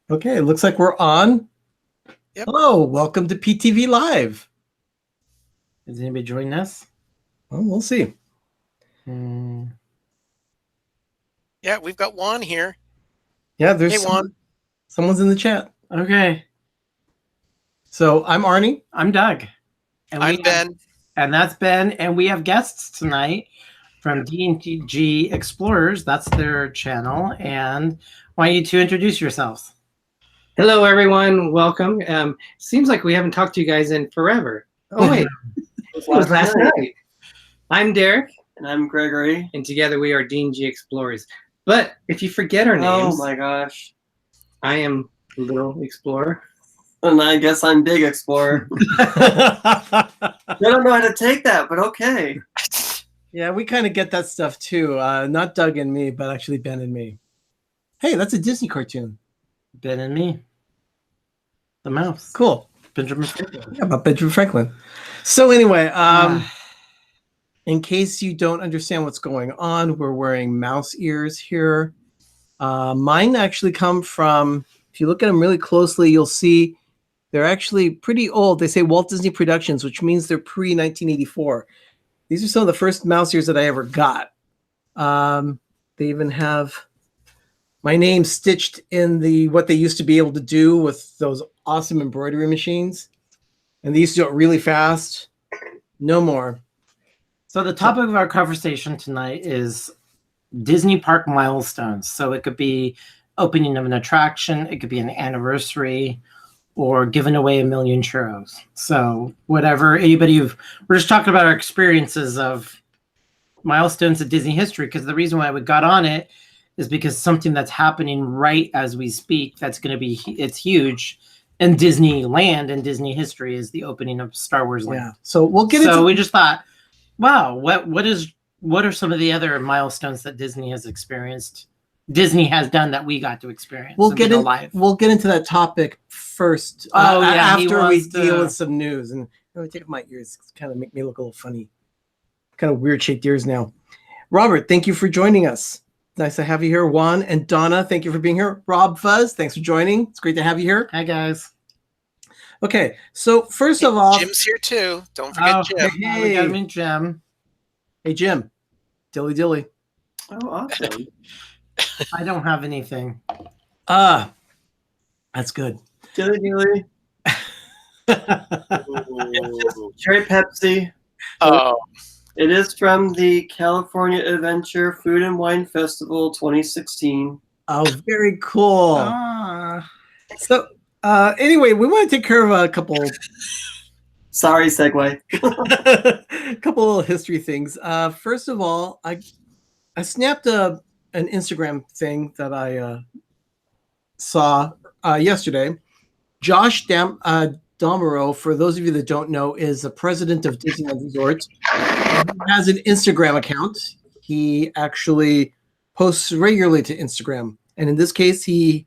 Okay, it looks like we're on. Yep. Hello, welcome to PTV Live. Is anybody joining us? Well, we'll see. Yeah, we've got Juan here. Yeah, there's Hey, Juan. someone's in the chat. Okay. So I'm Arnie. I'm Doug. And I'm Ben. And that's Ben. And we have guests tonight from D&G Explorers. That's their channel. And why don't you two introduce yourselves? Hello, everyone. Welcome. Seems like we haven't talked to you guys in forever. Oh, wait. It was last night. I'm Derek. And I'm Gregory. And together we are D&G Explorers. But if you forget our names... Oh, my gosh. I am Little Explorer. And I guess I'm Big Explorer. I don't know how to take that, but okay. Yeah, we kind of get that stuff too. Not Doug and me, but actually Ben and me. Hey, that's a Disney cartoon. Ben and me. The mouse. Cool. Benjamin Franklin. Yeah, about Benjamin Franklin. So anyway, in case you don't understand what's going on, we're wearing mouse ears here. Mine actually come from, if you look at them really closely, you'll see they're actually pretty old. They say Walt Disney Productions, which means they're pre-1984. These are some of the first mouse ears that I ever got. They even have my name stitched in the what they used to be able to do with those awesome embroidery machines. And they used to do it really fast. No more. So the topic of our conversation tonight is Disney park milestones. So it could be opening of an attraction, it could be an anniversary, or giving away 1 million churros. So whatever, we're just talking about our experiences of milestones of Disney history, because the reason why we got on it is because something that's happening right as we speak, that's going to be, it's huge. And Disneyland and Disney history is the opening of Star Wars Land. Yeah. So we'll get into. So we just thought, wow, what are some of the other milestones that Disney has experienced? Disney has done that we got to experience. We'll get into that topic first. After we deal with some news. And let me take my ears, kind of make me look a little funny. Kind of weird shaped ears now. Robert, thank you for joining us. Nice to have you here. Juan and Donna, thank you for being here. Rob Fuzz, thanks for joining. It's great to have you here. Hi, guys. Okay, so first of all... Jim's here, too. Don't forget Jim. Hey. We gotta meet Jim. Hey, Jim. Dilly dilly. Oh, awesome. I don't have anything. That's good. Dilly dilly. Cherry Pepsi. Oh. It is from the California Adventure Food and Wine Festival 2016. Oh, very cool. So, anyway, we want to take care of a couple... Sorry, segue. A couple little history things. First of all, I snapped an Instagram thing that I saw yesterday. Josh Damerow, for those of you that don't know, is the president of Disneyland Resort. He has an Instagram account. He actually posts regularly to Instagram. And in this case, he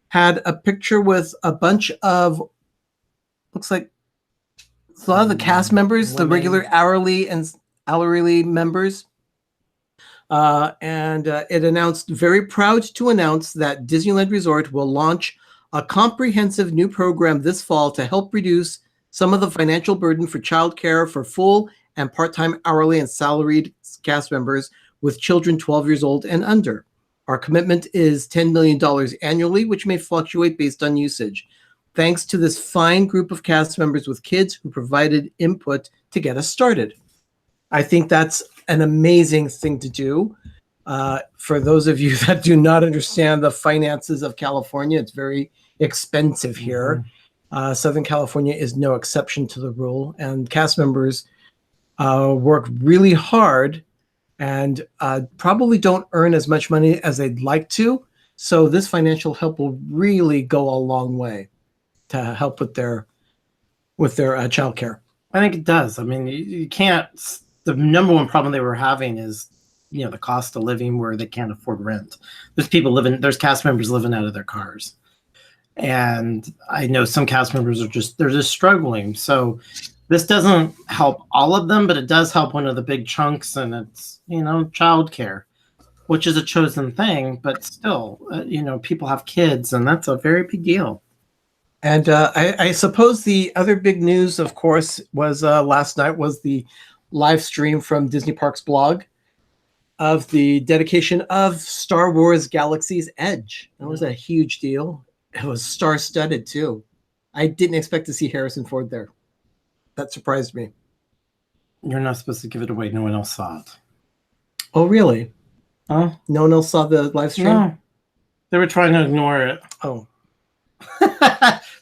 had a picture with a bunch of, looks like a lot of the cast members, the regular hourly members. And it announced, very proud to announce that Disneyland Resort will launch a comprehensive new program this fall to help reduce some of the financial burden for childcare for full and part-time hourly and salaried cast members with children 12 years old and under. Our commitment is $10 million annually, which may fluctuate based on usage. Thanks to this fine group of cast members with kids who provided input to get us started. I think that's an amazing thing to do. For those of you that do not understand the finances of California, it's very expensive here. Southern California is no exception to the rule, and cast members work really hard and probably don't earn as much money as they'd like to. So this financial help will really go a long way to help with their childcare. I think it does. I mean, you can't. The number one problem they were having is, the cost of living where they can't afford rent. There's cast members living out of their cars. And I know some cast members they're just struggling. So this doesn't help all of them, but it does help one of the big chunks, and it's, childcare. which is a chosen thing, but still, people have kids, and that's a very big deal. And I suppose the other big news, of course, was last night was the live stream from Disney Parks blog of the dedication of Star Wars Galaxy's Edge. That was a huge deal. It was star-studded, too. I didn't expect to see Harrison Ford there. That surprised me. You're not supposed to give it away. No one else saw it. Oh, really? Huh? No one else saw the live stream? No. They were trying to ignore it. Oh.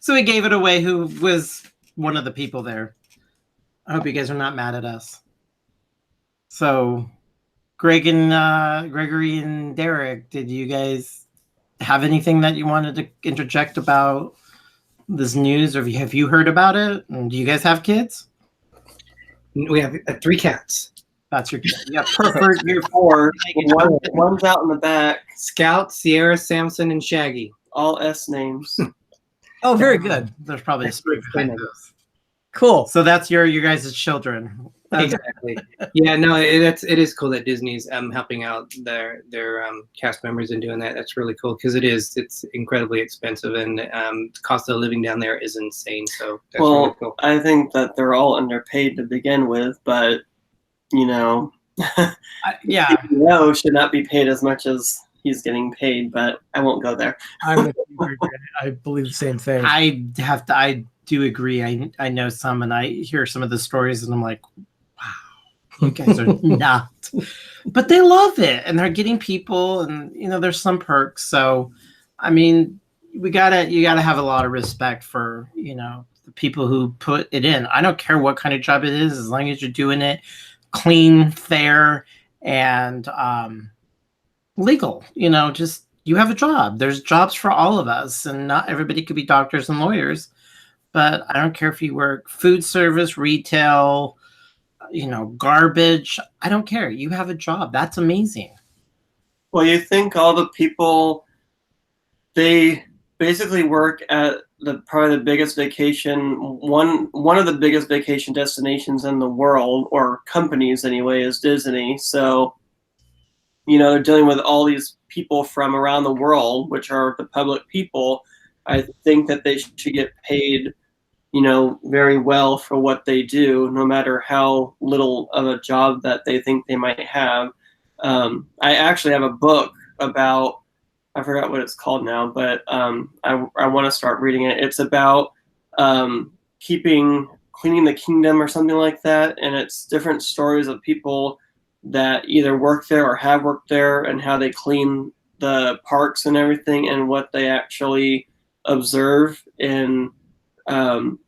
So we gave it away who was one of the people there. I hope you guys are not mad at us. So, Gregory and Derek, did you guys have anything that you wanted to interject about this news, or have you heard about it? And do you guys have kids? We have 3 cats. That's your kid. Yeah, perfect. You're 4. One's out in the back. Scout, Sierra, Samson, and Shaggy. All S names. Oh, very good. There's probably a story behind this. Cool. So that's your guys' children. Exactly. Yeah, no, it is cool that Disney's helping out their cast members and doing that. That's really cool because it's incredibly expensive, and the cost of living down there is insane. So that's really cool. I think that they're all underpaid to begin with, but yeah, should not be paid as much as he's getting paid. But I won't go there. I believe the same thing. I do agree. I know some, and I hear some of the stories, and I'm like, wow, you guys are not. But they love it, and they're getting people, and there's some perks. So, I mean, you gotta have a lot of respect for the people who put it in. I don't care what kind of job it is, as long as you're doing it clean, fair, and legal. Just you have a job. There's jobs for all of us, and not everybody could be doctors and lawyers. But I don't care if you work food service, retail, garbage. I don't care. You have a job. That's amazing. Well, you think all the people, they basically work at probably the biggest vacation, one of the biggest vacation destinations in the world, or companies anyway, is Disney. So, they're dealing with all these people from around the world, which are the public people. I think that they should get paid very well for what they do, no matter how little of a job that they think they might have. I actually have a book about, I forgot what it's called now, but I want to start reading it. It's about cleaning the kingdom or something like that, and it's different stories of people that either work there or have worked there, and how they clean the parks and everything, and what they actually observe and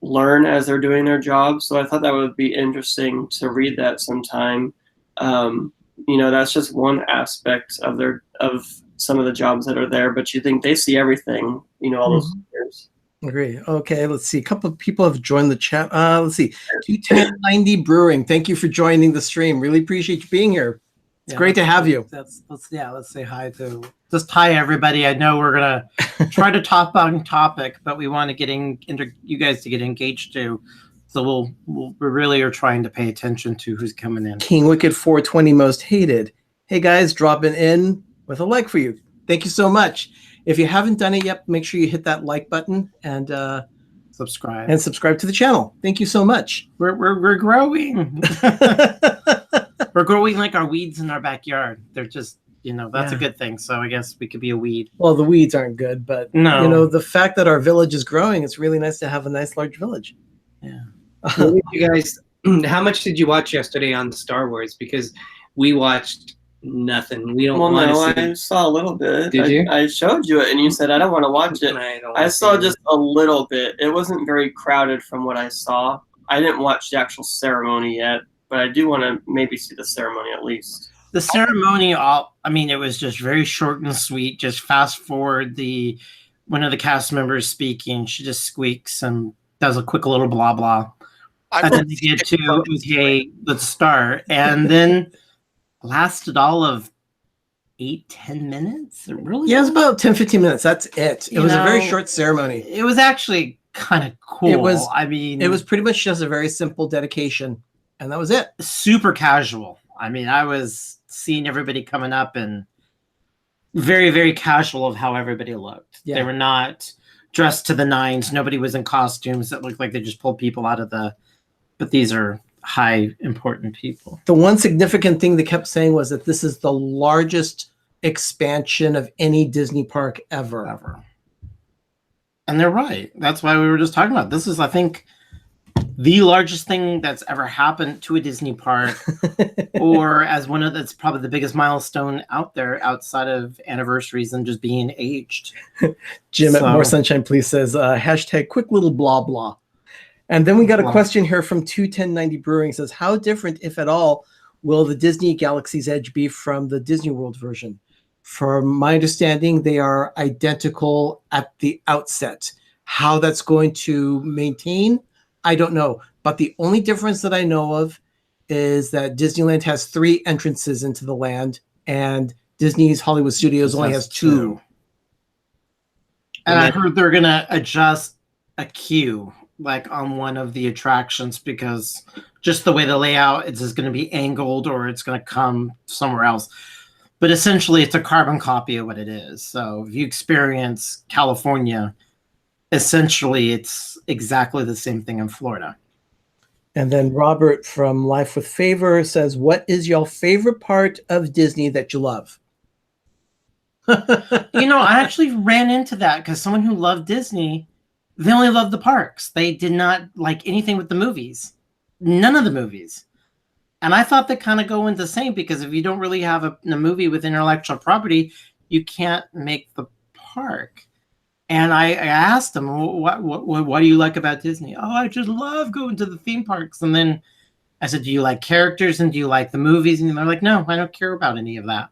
learn as they're doing their job. So I thought that would be interesting to read that sometime. That's just one aspect of some of the jobs that are there, but you think they see everything, all those years. Agree. Okay, let's see. A couple of people have joined the chat. Let's see. 21090 Brewing. Thank you for joining the stream. Really appreciate you being here. It's great to have you. Let's say hi to hi everybody. I know we're gonna try to talk on topic, but we want to get you guys to get engaged too. So we really are trying to pay attention to who's coming in. King Wicked 420 Most Hated. Hey guys, dropping in with a like for you. Thank you so much. If you haven't done it yet, make sure you hit that like button and subscribe to the channel. Thank you so much. We're growing. We're growing like our weeds in our backyard. They're just, that's a good thing. So I guess we could be a weed. Well, the weeds aren't good, but the fact that our village is growing, it's really nice to have a nice large village. Yeah. You guys, how much did you watch yesterday on Star Wars? Because we watched nothing. We don't want to see. I saw a little bit. Did you? I showed you it, and you said I don't want to watch it. I saw just a little bit. It wasn't very crowded from what I saw. I didn't watch the actual ceremony yet, but I do want to maybe see the ceremony at least. The ceremony, it was just very short and sweet. Just fast forward one of the cast members speaking. She just squeaks and does a quick little blah blah. And then they get to, okay, let's start. And then lasted all of 8-10 minutes. It really was about 10-15 minutes. That's it. It was a very short ceremony. It was actually kind of cool. It was pretty much just a very simple dedication, and that was it. Super casual. I was seeing everybody coming up and very, very casual of how everybody looked. Yeah. They were not dressed to the nines. Nobody was in costumes that looked like they just pulled people out of the. But these are high important people. The one significant thing they kept saying was that this is the largest expansion of any Disney park ever. And they're right. That's why we were just talking about. This is, I think, the largest thing that's ever happened to a Disney park, or as one of that's probably the biggest milestone out there outside of anniversaries and just being aged. Jim at More Sunshine Please says, hashtag quick little blah blah. And then we got a question here from 21090 Brewing. Says, how different, if at all, will the Disney Galaxy's Edge be from the Disney World version? From my understanding, they are identical at the outset. How that's going to maintain, I don't know. But the only difference that I know of is that Disneyland has 3 entrances into the land, and Disney's Hollywood Studios only has 2. And I heard they're going to adjust a queue like on one of the attractions, because just the way the layout is going to be angled, or it's going to come somewhere else. But essentially it's a carbon copy of what it is. So if you experience California, essentially it's exactly the same thing in Florida. And then Robert from Life with Favor says, what is your favorite part of Disney that you love? I actually ran into that because someone who loved Disney, they only loved the parks. They did not like anything with the movies. None of the movies. And I thought they kind of go into the same, because if you don't really have a movie with intellectual property, you can't make the park. And I asked them, what do you like about Disney? Oh, I just love going to the theme parks. And then I said, do you like characters and do you like the movies? And they're like, no, I don't care about any of that.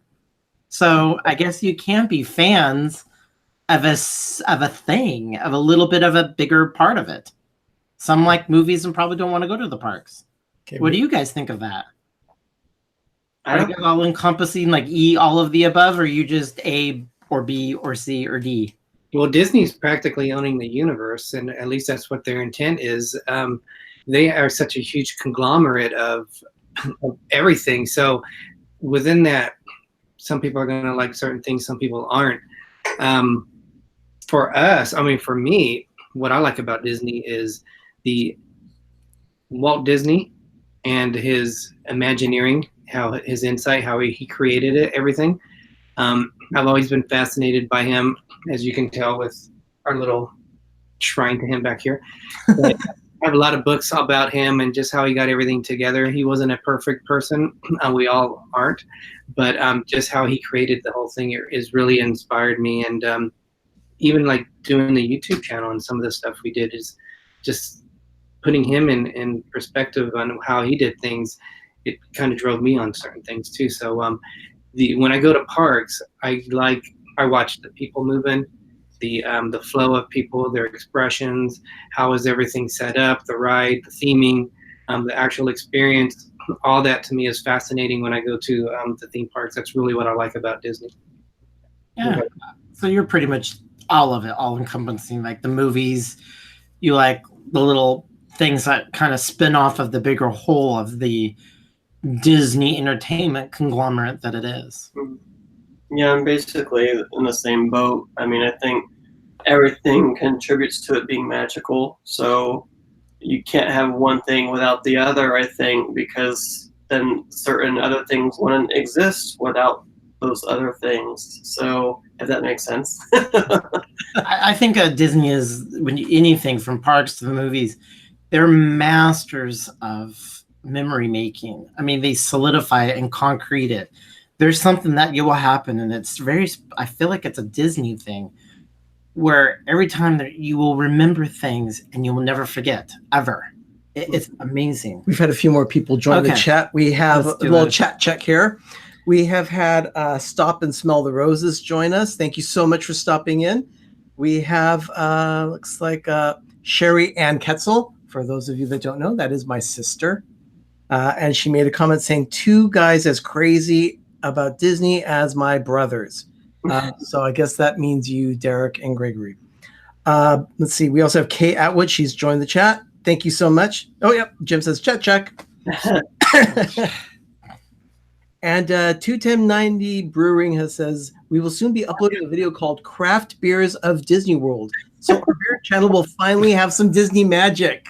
So I guess you can be fans of a thing, of a little bit of a bigger part of it. Some like movies and probably don't want to go to the parks. Okay, what do you guys think of that? Are you guys all encompassing, like all of the above, or are you just A or B or C or D? Well, Disney's practically owning the universe, and at least that's what their intent is. They are such a huge conglomerate of everything. So within that, some people are going to like certain things, some people aren't. For us, for me, what I like about Disney is the Walt Disney and his Imagineering, how his insight, how he created it, everything. I've always been fascinated by him, as you can tell with our little shrine to him back here. But I have a lot of books about him and just how he got everything together. He wasn't a perfect person. We all aren't. But just how he created the whole thing is really inspired me. And even like doing the YouTube channel and some of the stuff we did is just putting him in perspective on how he did things. It kind of drove me on certain things too. So when I go to parks, I watch the people moving, the flow of people, their expressions, how is everything set up, the ride, the theming, the actual experience. All that to me is fascinating when I go to the theme parks. That's really what I like about Disney. Yeah. So you're pretty much all of it, all encompassing, like the movies. You like the little things that kind of spin off of the bigger whole of the Disney entertainment conglomerate that it is. Yeah, I'm basically in the same boat. I think everything contributes to it being magical. So you can't have one thing without the other, I think, because then certain other things wouldn't exist without those other things. So if that makes sense. I think Disney is, anything from parks to the movies, they're masters of memory making. They solidify it and concrete it. There's something that will happen, and it's I feel like it's a Disney thing, where every time that you will remember things and you will never forget, ever. It's amazing. We've had a few more people join the chat. We have a little chat check here. We have had Stop and Smell the Roses join us. Thank you so much for stopping in. We have, looks like Sherry Ann Ketzel. For those of you that don't know, that is my sister. And she made a comment saying, 2 guys as crazy about Disney as my brothers. So I guess that means you, Derek, and Gregory. Let's see. We also have Kay Atwood. She's joined the chat. Thank you so much. Oh, yep. Jim says chat check. And 21090 Brewing says, we will soon be uploading a video called Craft Beers of Disney World. So our beer channel will finally have some Disney magic.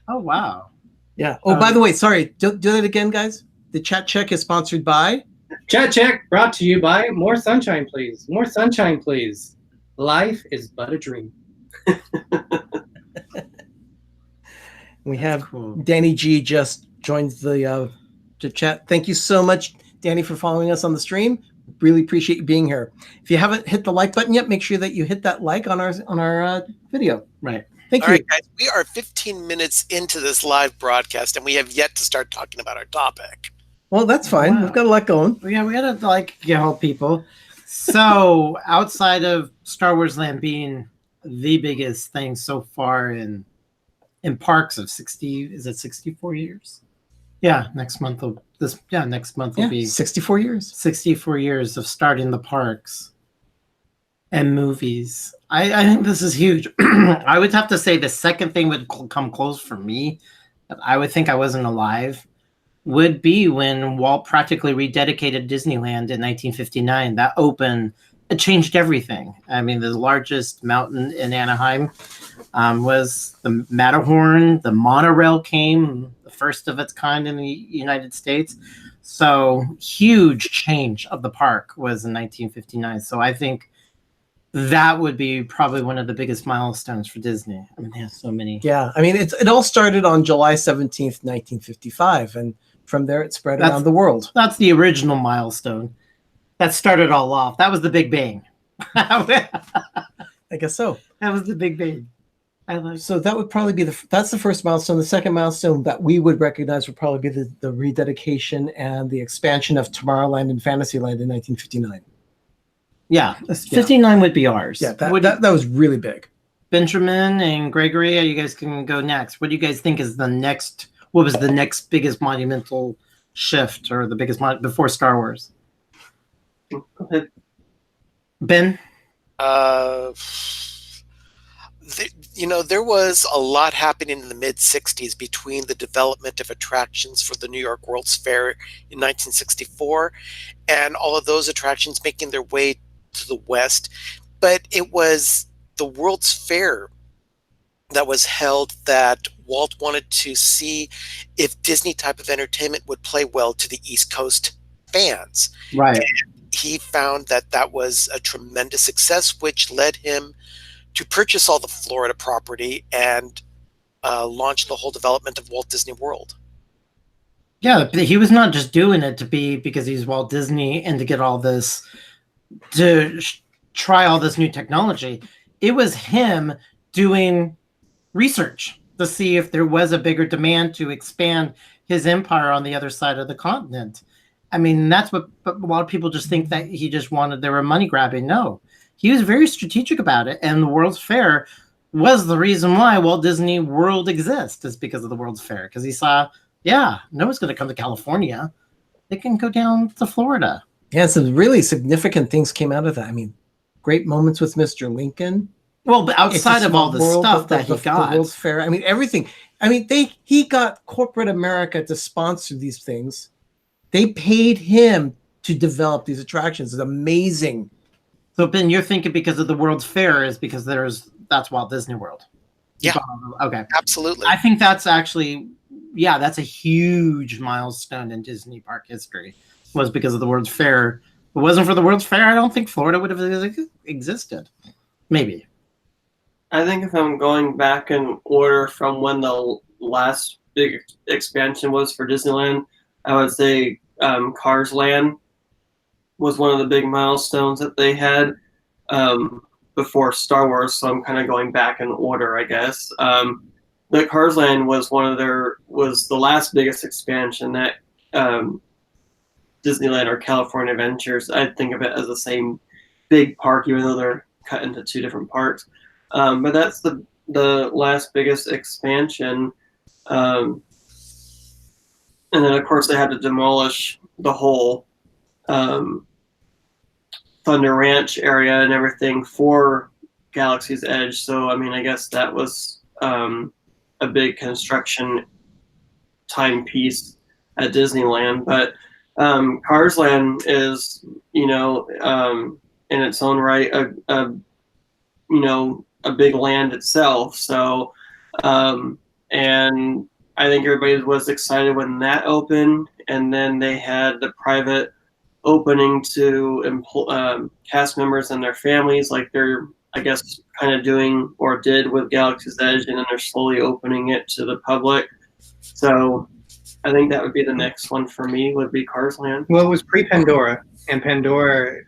Oh, wow. Yeah. Oh, by the way, sorry. Do that again, guys. The chat check is sponsored by... Chat check brought to you by More Sunshine, Please. More sunshine, please. Life is but a dream. We have cool. Danny G just joined the chat. Thank you so much, Danny, for following us on the stream. Really appreciate you being here. If you haven't hit the like button yet, make sure that you hit that like on our video. Right. Thank All you. right, guys, we are 15 minutes into this live broadcast, and we have yet to start talking about our topic. Well, that's fine. Wow. We've got a lot going. Yeah, we gotta help people. So outside of Star Wars Land being the biggest thing so far in parks of 64 years? Yeah, next month will be 64 years. 64 years of starting the parks and movies. I think this is huge. I would have to say the second thing would come close for me that I would think I wasn't alive would be when Walt practically rededicated Disneyland in 1959. That opened, it changed everything. I mean, the largest mountain in Anaheim was the Matterhorn. The monorail came, the first of its kind in the United States. So huge change of the park was in 1959. So I think that would be probably one of the biggest milestones for Disney. I mean, they have so many. Yeah, I mean, it all started on July 17th, 1955, and from there it spread around the world. That's the original milestone. That started all off. That was the Big Bang. I guess so. That was the Big Bang. So that would probably be that's the first milestone. The second milestone that we would recognize would probably be the rededication and the expansion of Tomorrowland and Fantasyland in 1959. Yeah, 59 would be ours. Yeah, that was really big. Benjamin and Gregory, you guys can go next. What do you guys think is the next? What was the next biggest monumental shift, or the biggest before Star Wars? Go ahead. Ben? There was a lot happening in the mid-'60s between the development of attractions for the New York World's Fair in 1964 and all of those attractions making their way to the West. But it was the World's Fair that was held that Walt wanted to see if Disney type of entertainment would play well to the East Coast fans. Right. And he found that was a tremendous success, which led him to purchase all the Florida property and launch the whole development of Walt Disney World. Yeah, but he was not just doing it because he's Walt Disney and to get all this, to try all this new technology. It was him doing research to see if there was a bigger demand to expand his empire on the other side of the continent. I mean, that's what a lot of people just think, that he just wanted, they were money grabbing. No, he was very strategic about it. And the World's Fair was the reason why Walt Disney World exists, is because of the World's Fair. Because he saw, yeah, no one's going to come to California. They can go down to Florida. Yeah, some really significant things came out of that. I mean, great moments with Mr. Lincoln. Well, but outside of all the stuff that he got. The World's Fair, I mean, everything. I mean, he got corporate America to sponsor these things. They paid him to develop these attractions. It's amazing. So, Ben, you're thinking because of the World's Fair is because that's Walt Disney World. Yeah. Okay. Absolutely. I think that's actually, yeah, that's a huge milestone in Disney park history, was because of the World's Fair. If it wasn't for the World's Fair, I don't think Florida would have existed. Maybe. I think if I'm going back in order from when the last big expansion was for Disneyland, I would say Cars Land was one of the big milestones that they had before Star Wars. So I'm kind of going back in order, I guess. The Cars Land was was the last biggest expansion that Disneyland or California Adventures. I think of it as the same big park, even though they're cut into two different parks. But that's the last biggest expansion. And then, of course, they had to demolish the whole Thunder Ranch area and everything for Galaxy's Edge. So, I mean, I guess that was a big construction timepiece at Disneyland. But Cars Land is, in its own right, a big land itself. So, and I think everybody was excited when that opened, and then they had the private opening to cast members and their families, like they're, I guess, kind of doing or did with Galaxy's Edge, and then they're slowly opening it to the public. So I think that would be the next one for me, would be Cars Land. Well, it was pre-Pandora, and Pandora,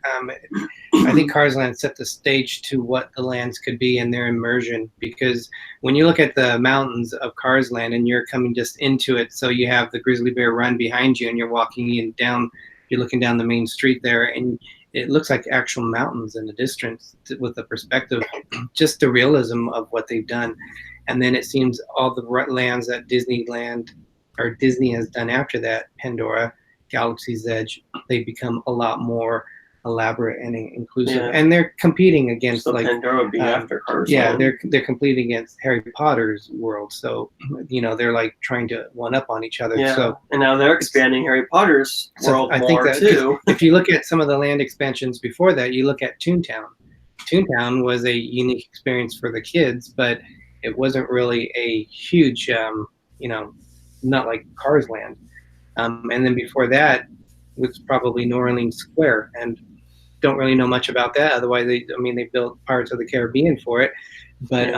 I think Cars Land set the stage to what the lands could be in their immersion, because when you look at the mountains of Cars Land and you're coming just into it, so you have the Grizzly Bear Run behind you and you're walking in down, you're looking down the main street there, and it looks like actual mountains in the distance with the perspective, just the realism of what they've done. And then it seems all the lands that Disneyland or Disney has done after that, Pandora, Galaxy's Edge, they become a lot more elaborate and inclusive, and they're competing against, so like Pandora would be after Cars Land. Land. They're competing against Harry Potter's world, so they're like trying to one up on each other. So and now they're expanding Harry Potter's world I more think that too. if you look at some of the land expansions before that, you look at Toontown. Toontown was a unique experience for the kids, but it wasn't really a huge, not like Cars Land. And then before that was probably New Orleans Square, and don't really know much about that. Otherwise, they built Pirates of the Caribbean for it, but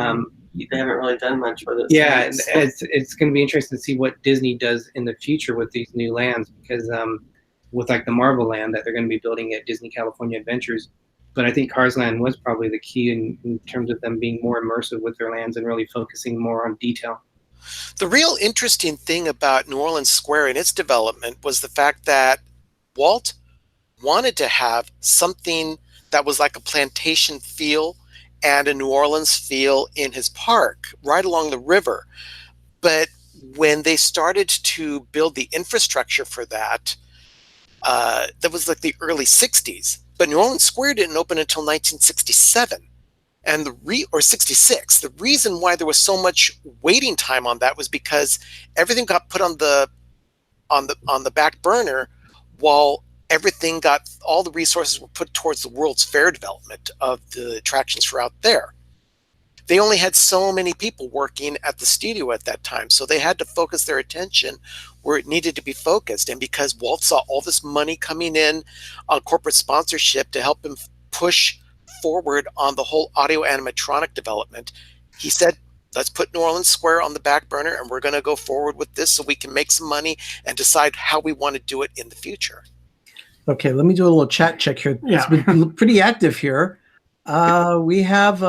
they haven't really done much with it. yeah, it's going to be interesting to see what Disney does in the future with these new lands, because with like the Marvel Land that they're going to be building at Disney California Adventures. But I think Cars Land was probably the key in terms of them being more immersive with their lands and really focusing more on detail. The real interesting thing about New Orleans Square and its development was the fact that Walt wanted to have something that was like a plantation feel and a New Orleans feel in his park right along the river. But when they started to build the infrastructure for that, that was like the early 60s. But New Orleans Square didn't open until 1967. And or 66. The reason why there was so much waiting time on that was because everything got put on the back burner, while all the resources were put towards the World's Fair development of the attractions for out there. They only had so many people working at the studio at that time, so they had to focus their attention where it needed to be focused. And because Walt saw all this money coming in on corporate sponsorship to help him push forward on the whole audio animatronic development, he said, let's put New Orleans Square on the back burner, and we're going to go forward with this so we can make some money and decide how we want to do it in the future. Okay, let me do a little chat check here. Yeah. It's been pretty active here. We have,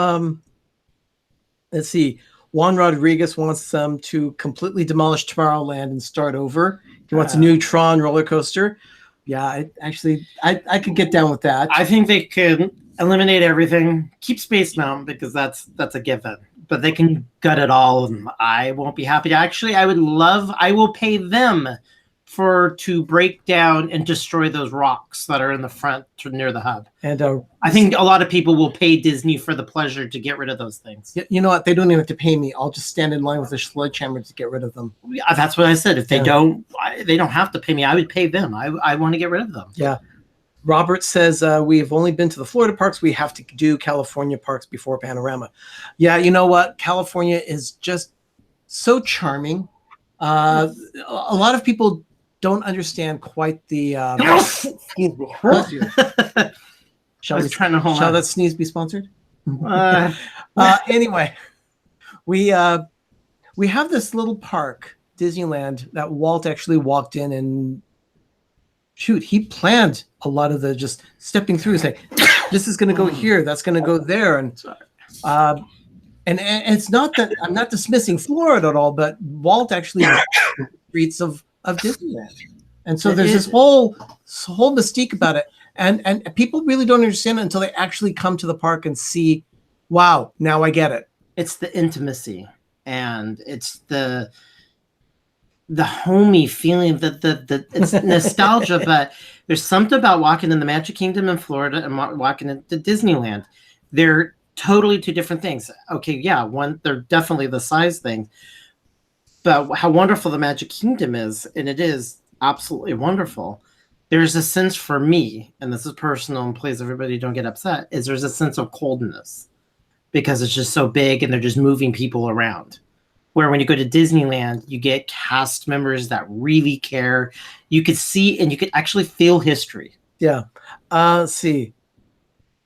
let's see, Juan Rodriguez wants them to completely demolish Tomorrowland and start over. He wants a new Tron roller coaster. Yeah, I could get down with that. I think they could eliminate everything, keep Space Mountain, because that's a given. But they can gut it all, and I won't be happy. Actually, I will pay them to break down and destroy those rocks that are in the front near the hub. And I think a lot of people will pay Disney for the pleasure to get rid of those things. You know what? They don't even have to pay me. I'll just stand in line with a sledgehammer to get rid of them. Yeah, that's what I said. If they don't have to pay me. I would pay them. I want to get rid of them. Yeah. Robert says, we've only been to the Florida parks. We have to do California parks before Panorama. Yeah, you know what? California is just so charming. A lot of people don't understand quite the... Excuse me. Shall that sneeze be sponsored? Anyway, we have this little park, Disneyland, that Walt actually walked in and he planned a lot of the just stepping through and saying, this is going to go here, that's going to go there. And it's not that I'm not dismissing Florida at all, but Walt actually streets of Disneyland. And so there's this whole mystique about it. And people really don't understand it until they actually come to the park and see, wow, now I get it. It's the intimacy, and it's the homey feeling, that it's nostalgia, but there's something about walking in the Magic Kingdom in Florida and walking into Disneyland. They're totally two different things. Okay, yeah, they're definitely the size thing, but how wonderful the Magic Kingdom is, and it is absolutely wonderful. there's a sense for me, and this is personal, and please everybody don't get upset, is there's a sense of coldness because it's just so big and they're just moving people around. Where when you go to Disneyland, you get cast members that really care. You could see and you could actually feel history. Yeah. Let's see.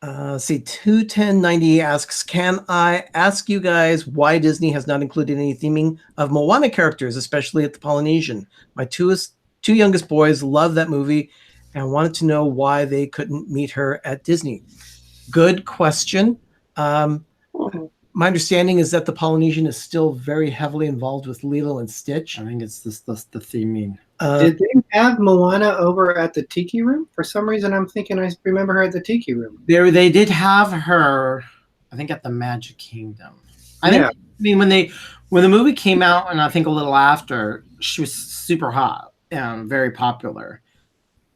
21090 asks, can I ask you guys why Disney has not included any theming of Moana characters, especially at the Polynesian? My two youngest boys love that movie and wanted to know why they couldn't meet her at Disney. Good question. My understanding is that the Polynesian is still very heavily involved with Lilo and Stitch. I think it's the theming. Did they have Moana over at the Tiki Room? For some reason, I'm thinking I remember her at the Tiki Room. They did have her, I think, at the Magic Kingdom. I mean, when the movie came out, and I think a little after, she was super hot and very popular.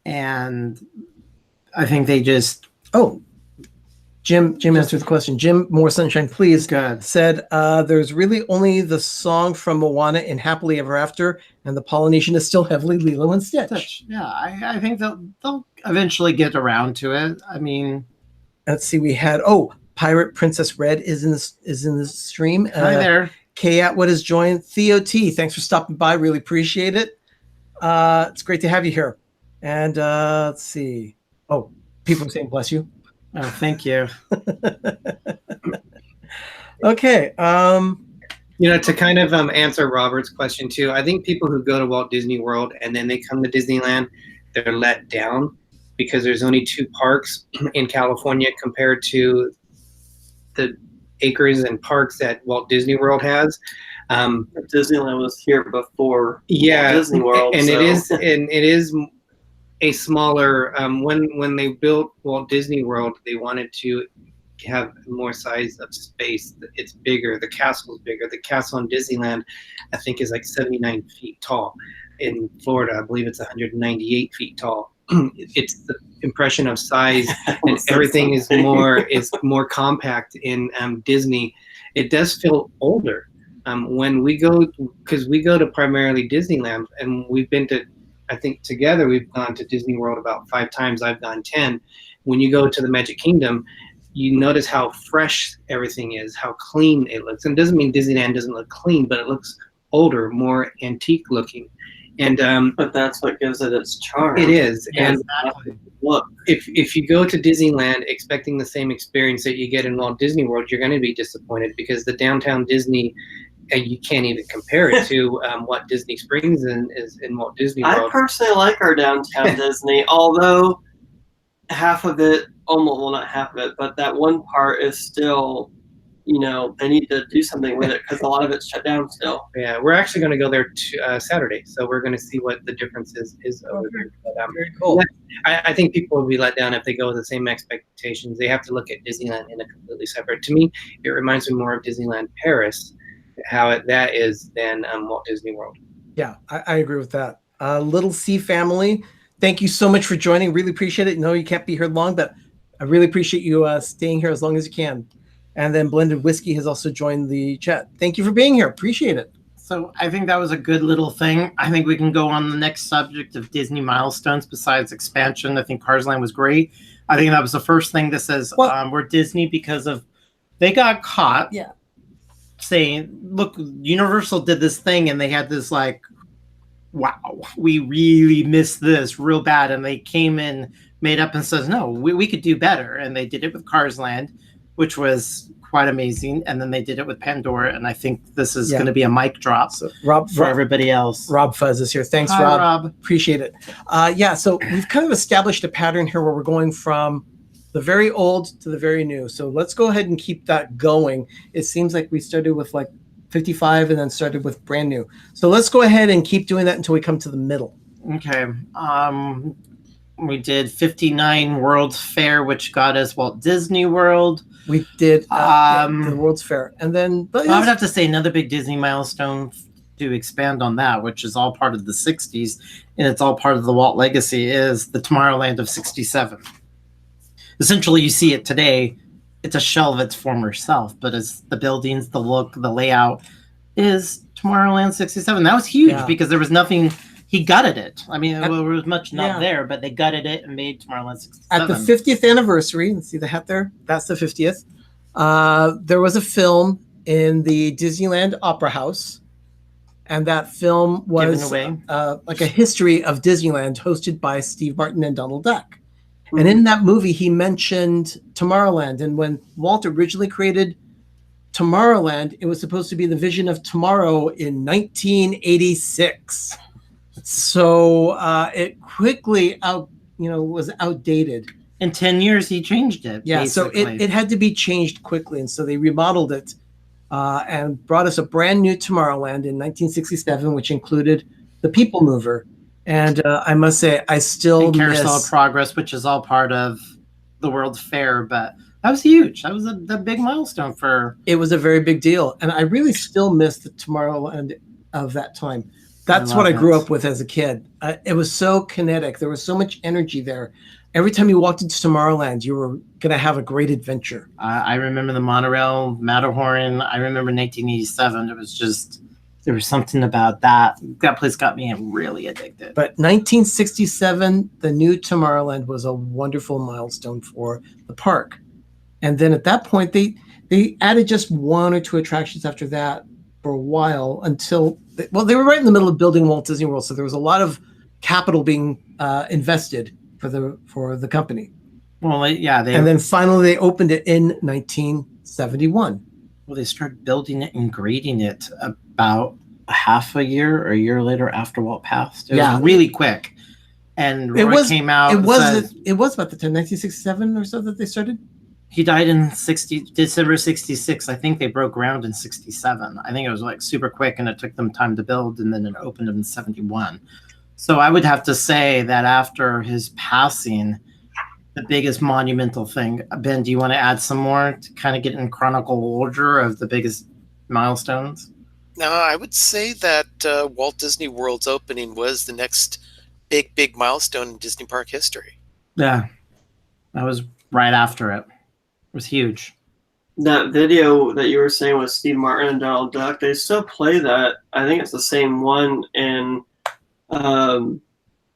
And I think they just Jim answered the question. Jim, more sunshine, please. Good. Said there's really only the song from Moana in Happily Ever After, and the Polynesian is still heavily Lilo and Stitch. Yeah, I think they'll eventually get around to it. I mean, let's see. We had Pirate Princess Red is in this stream. Hi there. Kay Atwood has joined. Theo T, thanks for stopping by. Really appreciate it. It's great to have you here. And let's see. People are saying bless you. Oh, thank you. Okay. To kind of answer Robert's question too, I think people who go to Walt Disney World and then they come to Disneyland, they're let down because there's only 2 parks in California compared to the acres and parks that Walt Disney World has. Disneyland was here before Walt Disney World, and it is a smaller. When they built Walt Disney World, they wanted to have more size of space. It's bigger. The castle's bigger. The castle in Disneyland, I think, is like 79 feet tall. In Florida, I believe it's 198 feet tall. It's the impression of size, and everything is more compact in Disney. It does feel older when we go, because we go to primarily Disneyland, and we've been to, I think together we've gone to Disney World about 5 times. I've gone 10. When you go to the Magic Kingdom, you notice how fresh everything is, how clean it looks. And it doesn't mean Disneyland doesn't look clean, but it looks older, more antique looking. And but that's what gives it its charm. It is. Yeah, and exactly. look, if you go to Disneyland expecting the same experience that you get in Walt Disney World, you're going to be disappointed because the downtown Disney, you can't even compare it to what Disney Springs is in Walt Disney World. I personally like our downtown Disney, although half of it, not half of it, but that one part is still, they need to do something with it because a lot of it's shut down still. Yeah, we're actually going to go there Saturday, so we're going to see what the difference is over there. But, very cool. I think people will be let down if they go with the same expectations. They have to look at Disneyland in a completely separate. To me, it reminds me more of Disneyland Paris, how that is than Walt Disney World. Yeah, I agree with that. Little C family, thank you so much for joining. Really appreciate it. No, you can't be here long, but I really appreciate you staying here as long as you can. And then Blended Whiskey has also joined the chat. Thank you for being here. Appreciate it. So I think that was a good little thing. I think we can go on the next subject of Disney milestones besides expansion. I think Cars Land was great. I think that was the first thing that says we're Disney because of they got caught saying, look, Universal did this thing and they had this like, wow, we really missed this real bad. And they came in, made up and says, no, we could do better. And they did it with Cars Land, which was quite amazing. And then they did it with Pandora. And I think this is going to be a mic drop for everybody else. Rob Fuzz is here. Thanks, Hi, Rob. Appreciate it. So we've kind of established a pattern here where we're going from the very old to the very new. So let's go ahead and keep that going. It seems like we started with like 55 and then started with brand new. So let's go ahead and keep doing that until we come to the middle. Okay. We did 59 World's Fair, which got us Walt Disney World. We did the World's Fair. And then I would have to say another big Disney milestone to expand on that, which is all part of the 60s, and it's all part of the Walt legacy, is the Tomorrowland of 67. Essentially, you see it today. It's a shell of its former self, but as the buildings, the look, the layout is Tomorrowland 67. That was huge because there was nothing he gutted it. I mean, At- there was much not yeah. there, but they gutted it and made Tomorrowland 67. At the 50th anniversary, see the hat there? That's the 50th. There was a film in the Disneyland Opera House, and that film was Given like a history of Disneyland hosted by Steve Martin and Donald Duck. And in that movie, he mentioned Tomorrowland. And when Walt originally created Tomorrowland, it was supposed to be the vision of tomorrow in 1986. So it quickly was outdated. In 10 years, he changed it. Yeah, basically. so it had to be changed quickly. And so they remodeled it and brought us a brand new Tomorrowland in 1967, which included the People Mover. And I must say, I still and Carousel miss of Progress, which is all part of the World's Fair, but that was huge. That was the big milestone for. It was a very big deal, and I really still miss the Tomorrowland of that time. That's what I grew up with as a kid. It was so kinetic. There was so much energy there. Every time you walked into Tomorrowland, you were going to have a great adventure. I remember the monorail, Matterhorn. I remember 1987. It was just. There was something about that. That place got me really addicted. But 1967, the new Tomorrowland was a wonderful milestone for the park. And then at that point, they added just one or two attractions after that for a while until, they were right in the middle of building Walt Disney World. So there was a lot of capital being invested for the company. Well, yeah. And then finally they opened it in 1971. Well, they started building it and grading it about half a year or a year later after Walt passed. It was really quick. And Roy came out. It was about the time, 1967 or so that they started. He died in December 66. I think they broke ground in 67. I think it was like super quick and it took them time to build, and then it opened in 71. So I would have to say that after his passing, the biggest monumental thing. Ben, do you want to add some more to kind of get in chronicle order of the biggest milestones? No, I would say that Walt Disney World's opening was the next big milestone in Disney Park history. Yeah, that was right after it. It was huge. That video that you were saying with Steve Martin and Donald Duck, they still play that. I think it's the same one in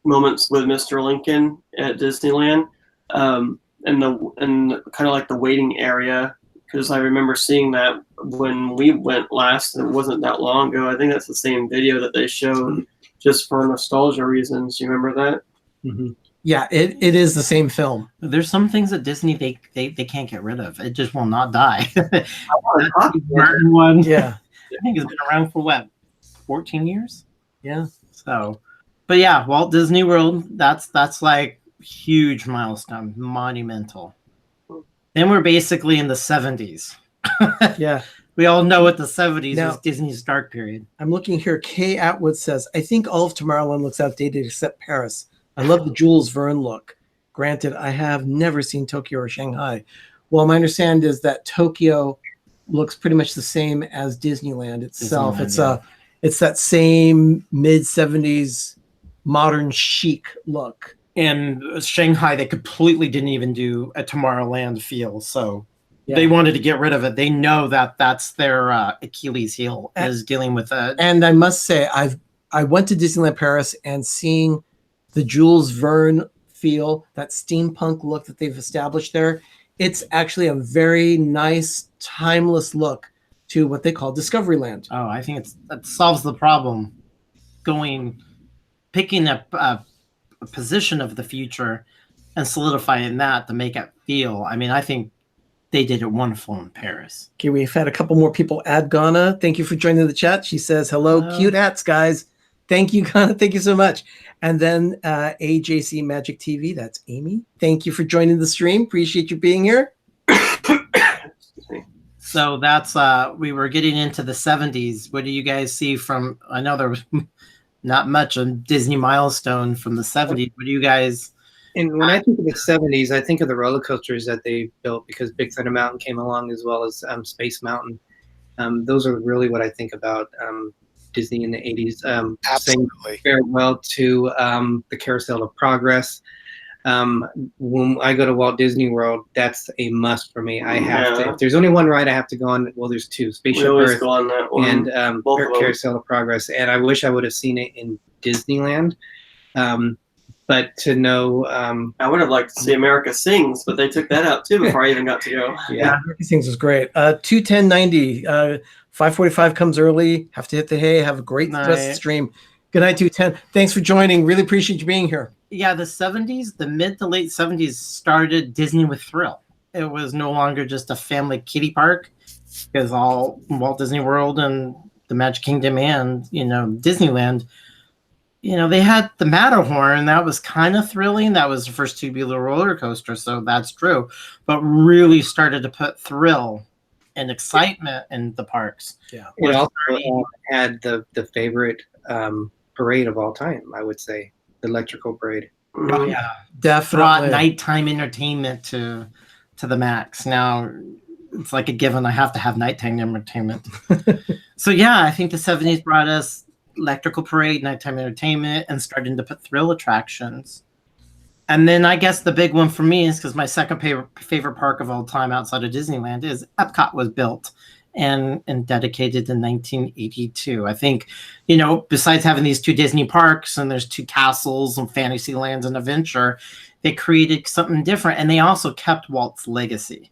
Moments with Mr. Lincoln at Disneyland. And kind of like the waiting area, because I remember seeing that when we went last, and it wasn't that long ago. I think that's the same video that they showed just for nostalgia reasons. You remember that? Mm-hmm. Yeah, it is the same film. There's some things at Disney they can't get rid of. It just will not die. Martin one, yeah, I think it's been around for what, 14 years? Yeah. So, but yeah, Walt Disney World. That's like huge milestone, monumental. Then we're basically in the 70s. Yeah. We all know what the 70s Now, was Disney's dark period. I'm looking here. Kay Atwood says, I think all of Tomorrowland looks outdated except Paris. I love the Jules Verne look. Granted, I have never seen Tokyo or Shanghai. Well, my understanding is that Tokyo looks pretty much the same as Disneyland itself. It's that same mid-70s modern chic look. And Shanghai, they completely didn't even do a Tomorrowland feel. So they wanted to get rid of it. They know that that's their Achilles heel, is dealing with it. And I must say, I went to Disneyland Paris, and seeing the Jules Verne feel, that steampunk look that they've established there, it's actually a very nice, timeless look to what they call Discoveryland. Oh, I think that solves the problem. Picking up a position of the future and solidifying that to make it feel. I mean, I think they did it wonderful in Paris. Okay, we've had a couple more people. Add Ghana, thank you for joining the chat. She says, hello, cute hats, guys. Thank you, Ghana. Thank you so much. And then AJC Magic TV, that's Amy. Thank you for joining the stream. Appreciate you being here. So that's, we were getting into the 70s. What do you guys see from, I know there was not much on Disney milestone from the 70s. What do you guys? And when I think of the 70s, I think of the roller coasters that they built, because Big Thunder Mountain came along, as well as Space Mountain. Those are really what I think about Disney in the 80s. Absolutely. Saying farewell to the Carousel of Progress. When I go to Walt Disney World, that's a must for me. I have to. If there's only one ride I have to go on, well, there's two: Spaceship Earth go on that one. and Carousel of Progress. And I wish I would have seen it in Disneyland. But to know, I would have liked to see America Sings, but they took that out too before I even got to go. Yeah, America Sings was great. 21090, 5:45 comes early. Have to hit the hay. Have a great rest of the stream. Good night, 210. Thanks for joining. Really appreciate you being here. Yeah, the 70s, the mid to late 70s started Disney with thrill. It was no longer just a family kiddie park, because all Walt Disney World and the Magic Kingdom and, Disneyland, they had the Matterhorn. That was kind of thrilling. That was the first tubular roller coaster, so that's true. But really started to put thrill and excitement in the parks. Yeah. It also had the favorite parade of all time, I would say, the electrical parade. Oh, yeah. Definitely. Brought nighttime entertainment to the max. Now it's like a given. I have to have nighttime entertainment. So yeah, I think the 70s brought us electrical parade, nighttime entertainment, and starting to put thrill attractions. And then I guess the big one for me is, because my second favorite park of all time outside of Disneyland is Epcot was built and dedicated in 1982. I think, besides having these two Disney parks and there's two castles and Fantasylands and Adventure, they created something different, and they also kept Walt's legacy.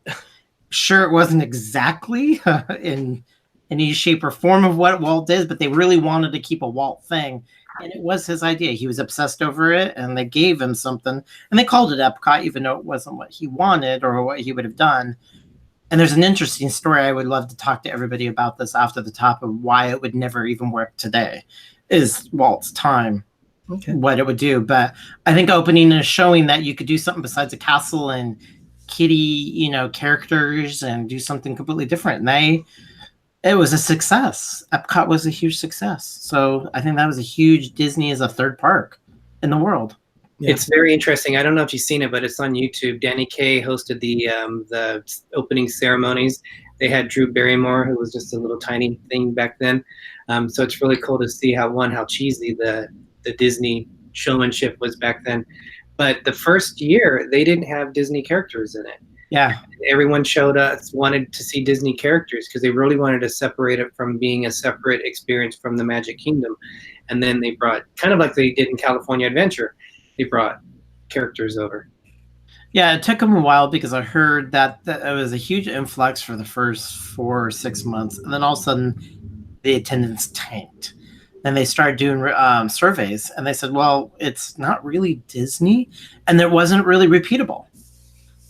Sure, it wasn't exactly in any shape or form of what Walt did, but they really wanted to keep a Walt thing. And it was his idea. He was obsessed over it, and they gave him something. And they called it Epcot, even though it wasn't what he wanted or what he would have done. And there's an interesting story. I would love to talk to everybody about this after the top of why it would never even work today, is Walt's time, what it would do. But I think opening is showing that you could do something besides a castle and kiddie, characters, and do something completely different. And it was a success. Epcot was a huge success. So I think that was a huge Disney as a third park in the world. Yeah. It's very interesting. I don't know if you've seen it, but it's on YouTube. Danny Kaye hosted the opening ceremonies. They had Drew Barrymore, who was just a little tiny thing back then. So it's really cool to see how cheesy the Disney showmanship was back then. But the first year, they didn't have Disney characters in it. Yeah. Everyone wanted to see Disney characters because they really wanted to separate it from being a separate experience from the Magic Kingdom. And then they brought, kind of like they did in California Adventure, they brought characters over. Yeah, it took them a while because I heard that it was a huge influx for the first 4 or 6 months. And then all of a sudden, the attendance tanked. And they started doing surveys. And they said, well, it's not really Disney. And it wasn't really repeatable.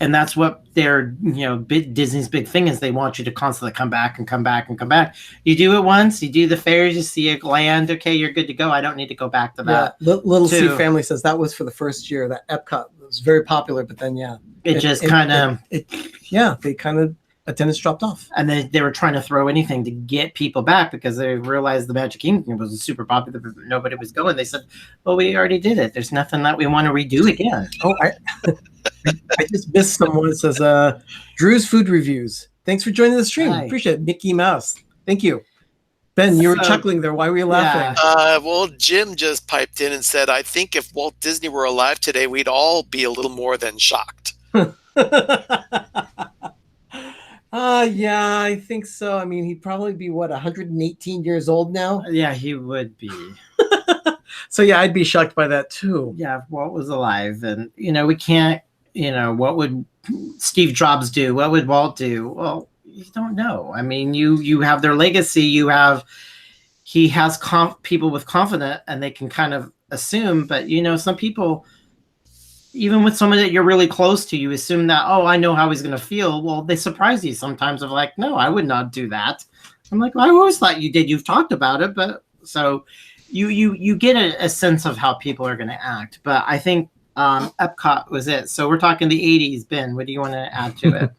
And that's what Disney's big thing is. They want you to constantly come back and come back and come back. You do it once, you do the fairs, you see a land, okay, you're good to go. I don't need to go back to that. Yeah, Little C Family says that was for the first year that Epcot was very popular, but then attendance dropped off. And they were trying to throw anything to get people back because they realized the Magic Kingdom was super popular, but nobody was going. They said, well, we already did it. There's nothing that we want to redo again. Oh, I just missed someone that says, Drew's Food Reviews. Thanks for joining the stream. Hi. Appreciate it. Mickey Mouse. Thank you. Ben, you were chuckling there. Why were you laughing? Well, Jim just piped in and said, I think if Walt Disney were alive today, we'd all be a little more than shocked. Yeah, I think so. I mean, he'd probably be, 118 years old now? Yeah, he would be. So, yeah, I'd be shocked by that, too. Yeah, if Walt was alive. And, we can't, what would Steve Jobs do? What would Walt do? Well, you don't know. I mean, you have their legacy. He has people with confidence, and they can kind of assume. But, some people, even with someone that you're really close to, you assume that, oh, I know how he's going to feel. Well, they surprise you sometimes of like, no, I would not do that. I'm like, well, I always thought you did. You've talked about it. But so you get a sense of how people are going to act. But I think Epcot was it. So we're talking the 80s. Ben, what do you want to add to it?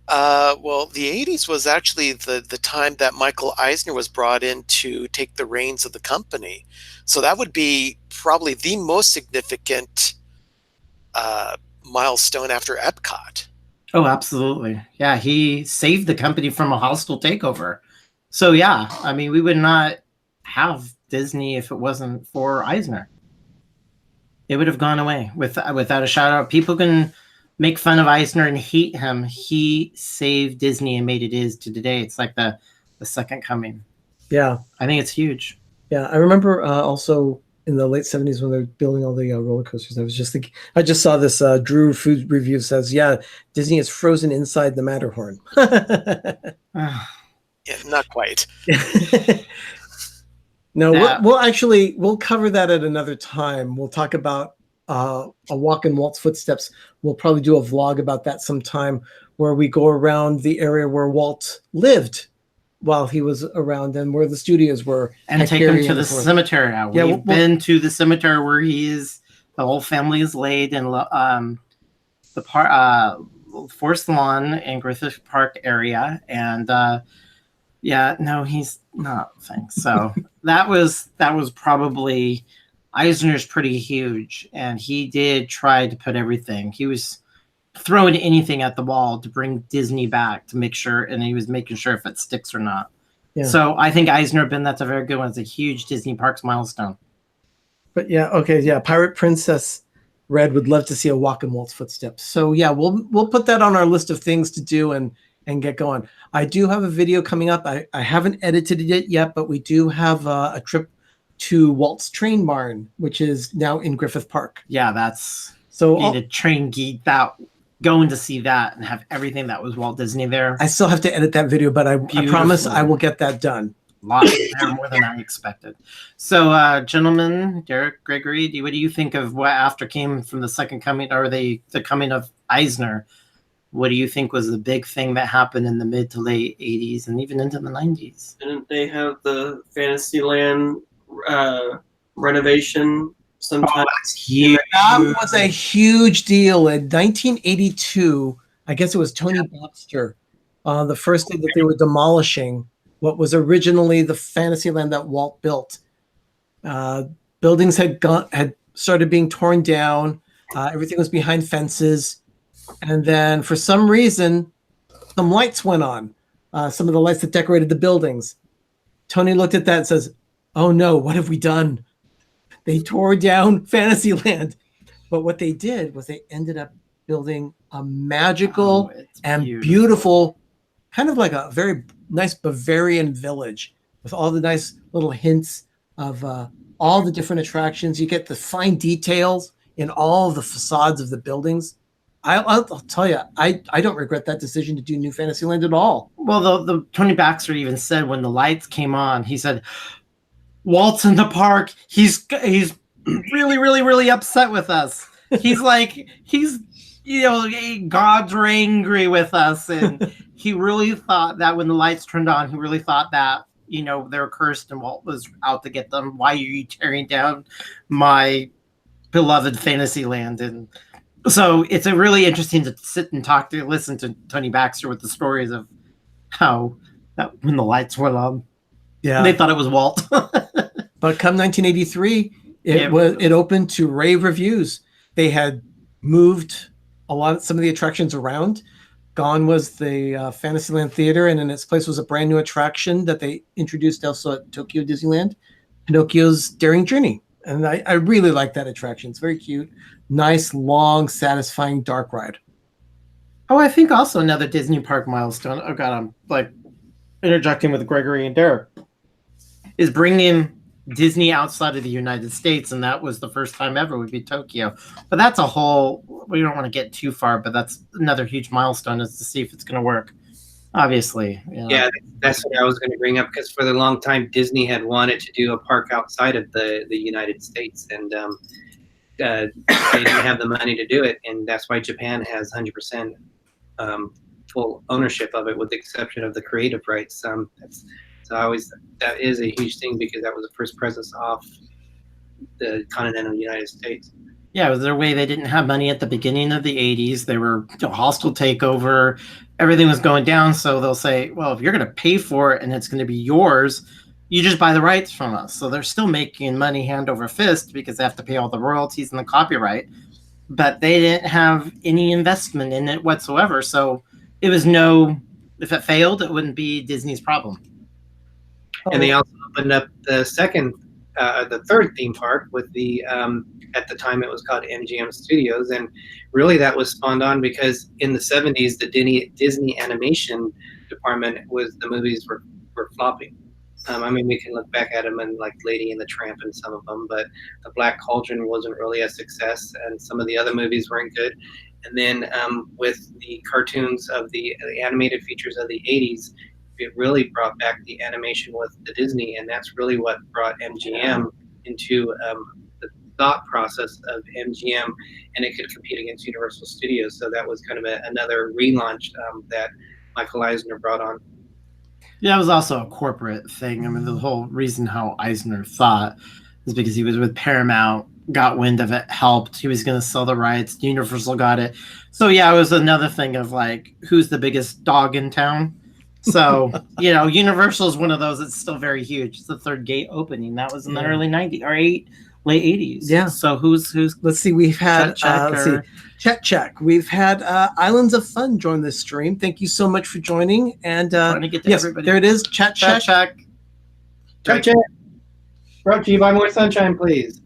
Well, the 80s was actually the time that Michael Eisner was brought in to take the reins of the company. So that would be probably the most significant milestone after Epcot. Oh, absolutely. Yeah, he saved the company from a hostile takeover. So yeah, I mean, we would not have Disney if it wasn't for Eisner. It would have gone away without a shout out. People can make fun of Eisner and hate him. He saved Disney and made it is to today. It's like the second coming. Yeah. I think it's huge. Yeah, I remember also in the late 70s when they're building all the roller coasters. I was just thinking, I just saw this Drew Food Review says, yeah, Disney is frozen inside the Matterhorn. Yeah, not quite. No, That- we'll cover that at another time. We'll talk about a walk in Walt's footsteps. We'll probably do a vlog about that sometime where we go around the area where Walt lived while he was around and where the studios were. and at take him Cary to and the so forth. cemetery now. Yeah, We've been to the cemetery where the whole family is laid in the Forest Lawn and Griffith Park area. And yeah, no, he's not. Thanks. So that was probably Eisner's pretty huge, and he did try to put everything. He was throwing anything at the wall to bring Disney back to make sure, and he was making sure if it sticks or not. Yeah. So I think Eisner Ben, that's a very good one. It's a huge Disney Parks milestone. But yeah, okay, yeah. Pirate Princess Red would love to see a walk in Walt's footsteps. So yeah, we'll put that on our list of things to do and get going. I do have a video coming up. I haven't edited it yet, but we do have a trip to Walt's Train Barn, which is now in Griffith Park. Yeah, that's So need a train geek that going to see that and have everything that was Walt Disney there. I still have to edit that video, but I promise I will get that done. Lots there, more than I expected. So, gentlemen, Derek, Gregory, what do you think of what after came from the second coming or the coming of Eisner? What do you think was the big thing that happened in the mid to late 80s and even into the 90s? Didn't they have the Fantasyland renovation sometime? That's huge. That was a huge deal in 1982. I guess it was Tony Baxter, the first day that they were demolishing what was originally the Fantasyland that Walt built. Buildings had started being torn down. Everything was behind fences. And then for some reason, some lights went on. Some of the lights that decorated the buildings. Tony looked at that and says, "Oh no, what have we done?" They tore down Fantasyland. But what they did was they ended up building a magical and beautiful, kind of like a very nice Bavarian village with all the nice little hints of all the different attractions. You get the fine details in all of the facades of the buildings. I'll tell you, I don't regret that decision to do New Fantasyland at all. Well, the Tony Baxter even said when the lights came on, he said, "Walt's in the park. He's really, really, really upset with us. He's like, gods are angry with us." And he really thought that when the lights turned on, he really thought that, they were cursed and Walt was out to get them. Why are you tearing down my beloved Fantasyland? And so it's a really interesting to sit and listen to Tony Baxter with the stories of how that when the lights went on, they thought it was Walt. But come 1983, it opened to rave reviews. They had moved some of the attractions around. Gone was the Fantasyland Theater, and in its place was a brand new attraction that they introduced also at Tokyo Disneyland, Pinocchio's Daring Journey. And I really like that attraction. It's very cute. Nice, long, satisfying dark ride. Oh, I think also another Disney park milestone. Oh God, I'm like interjecting with Gregory and Derek. Is bringing Disney outside of the United States, and that was the first time ever would be Tokyo. But that's a whole. We don't want to get too far, but that's another huge milestone is to see if it's going to work. Obviously, yeah, that's what I was going to bring up because for the long time Disney had wanted to do a park outside of the United States, and they didn't have the money to do it, and that's why Japan has 100% full ownership of it, with the exception of the creative rights. That is a huge thing because that was the first presence off the continental United States. Yeah, it was their way. They didn't have money at the beginning of the 80s. They were a hostile takeover. Everything was going down. So they'll say, well, if you're going to pay for it and it's going to be yours, you just buy the rights from us. So they're still making money hand over fist because they have to pay all the royalties and the copyright. But they didn't have any investment in it whatsoever. So it was if it failed, it wouldn't be Disney's problem. And they also opened up the third theme park with the at the time it was called MGM Studios, and really that was spawned on because in the 70s the Disney animation department the movies were flopping, I mean, we can look back at them and like Lady and the Tramp and some of them, but The Black Cauldron wasn't really a success, and some of the other movies weren't good. And then with the cartoons of the animated features of the 80s, it really brought back the animation with the Disney, and that's really what brought MGM into the thought process of MGM, and it could compete against Universal Studios. So that was kind of another relaunch that Michael Eisner brought on. Yeah, it was also a corporate thing. I mean, the whole reason how Eisner thought is because he was with Paramount, got wind of it, helped. He was going to sell the rights. Universal got it. So, yeah, it was another thing of like, who's the biggest dog in town? So, Universal is one of those that's still very huge. It's the third gate opening. That was in the early 90s or late 80s. Yeah. So who's let's see, we've had Check. We've had Islands of Fun join this stream. Thank you so much for joining. And trying to get to yes, everybody. there it is. Check. Check. Brought to you by More Sunshine, please.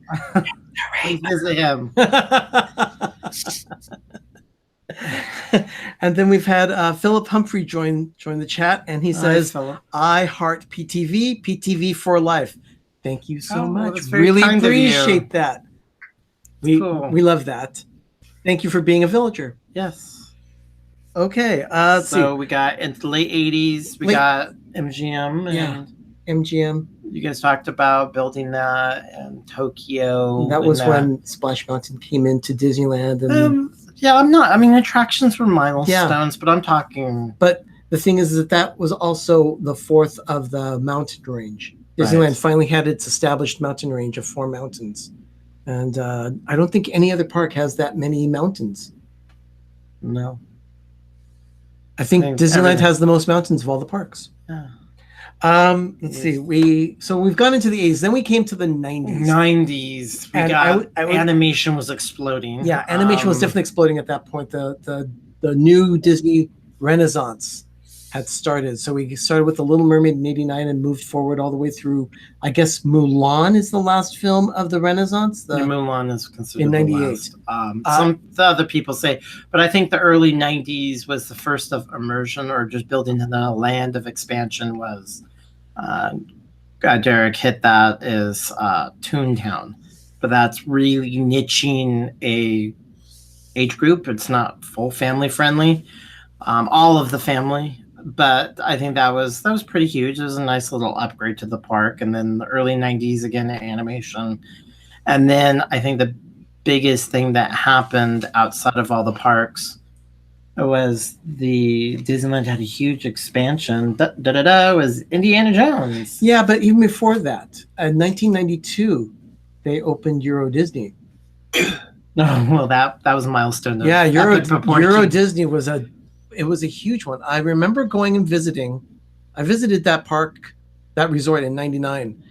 Please visit him. And then we've had Philip Humphrey join the chat, and he says, "I heart PTV for life." Thank you so much. Really appreciate that. We love that. Thank you for being a villager. Yes. Okay. Let's see. We got in the late 80s. We got MGM. And MGM. You guys talked about building that in Tokyo. That was when Splash Mountain came into Disneyland. And attractions were milestones, but I'm talking. But the thing is that was also the fourth of the mountain range. Disneyland finally had its established mountain range of 4 mountains. And I don't think any other park has that many mountains. No. I think Disneyland has the most mountains of all the parks. Yeah. Let's see. We've gone into the 80s. Then we came to the 90s. Animation was exploding. Yeah, animation was definitely exploding at that point. The new Disney Renaissance had started. So we started with The Little Mermaid in 89 and moved forward all the way through, I guess Mulan is the last film of the Renaissance. Mulan is considered in 98. The last. Some other people say, but I think the early 90s was the first of immersion or just building in the land of expansion was, Derek hit that, is Toontown. But that's really niching a age group. It's not full family friendly. All of the family. But I think that was pretty huge. It was a nice little upgrade to the park. And then the early 90s, again, animation. And then I think the biggest thing that happened outside of all the parks was the Disneyland had a huge expansion. Was Indiana Jones. Yeah, but even before that, in 1992, they opened Euro Disney. Well, that was a milestone. Yeah, Euro Disney was a huge one. I remember going and visiting. I visited that park, that resort in 99.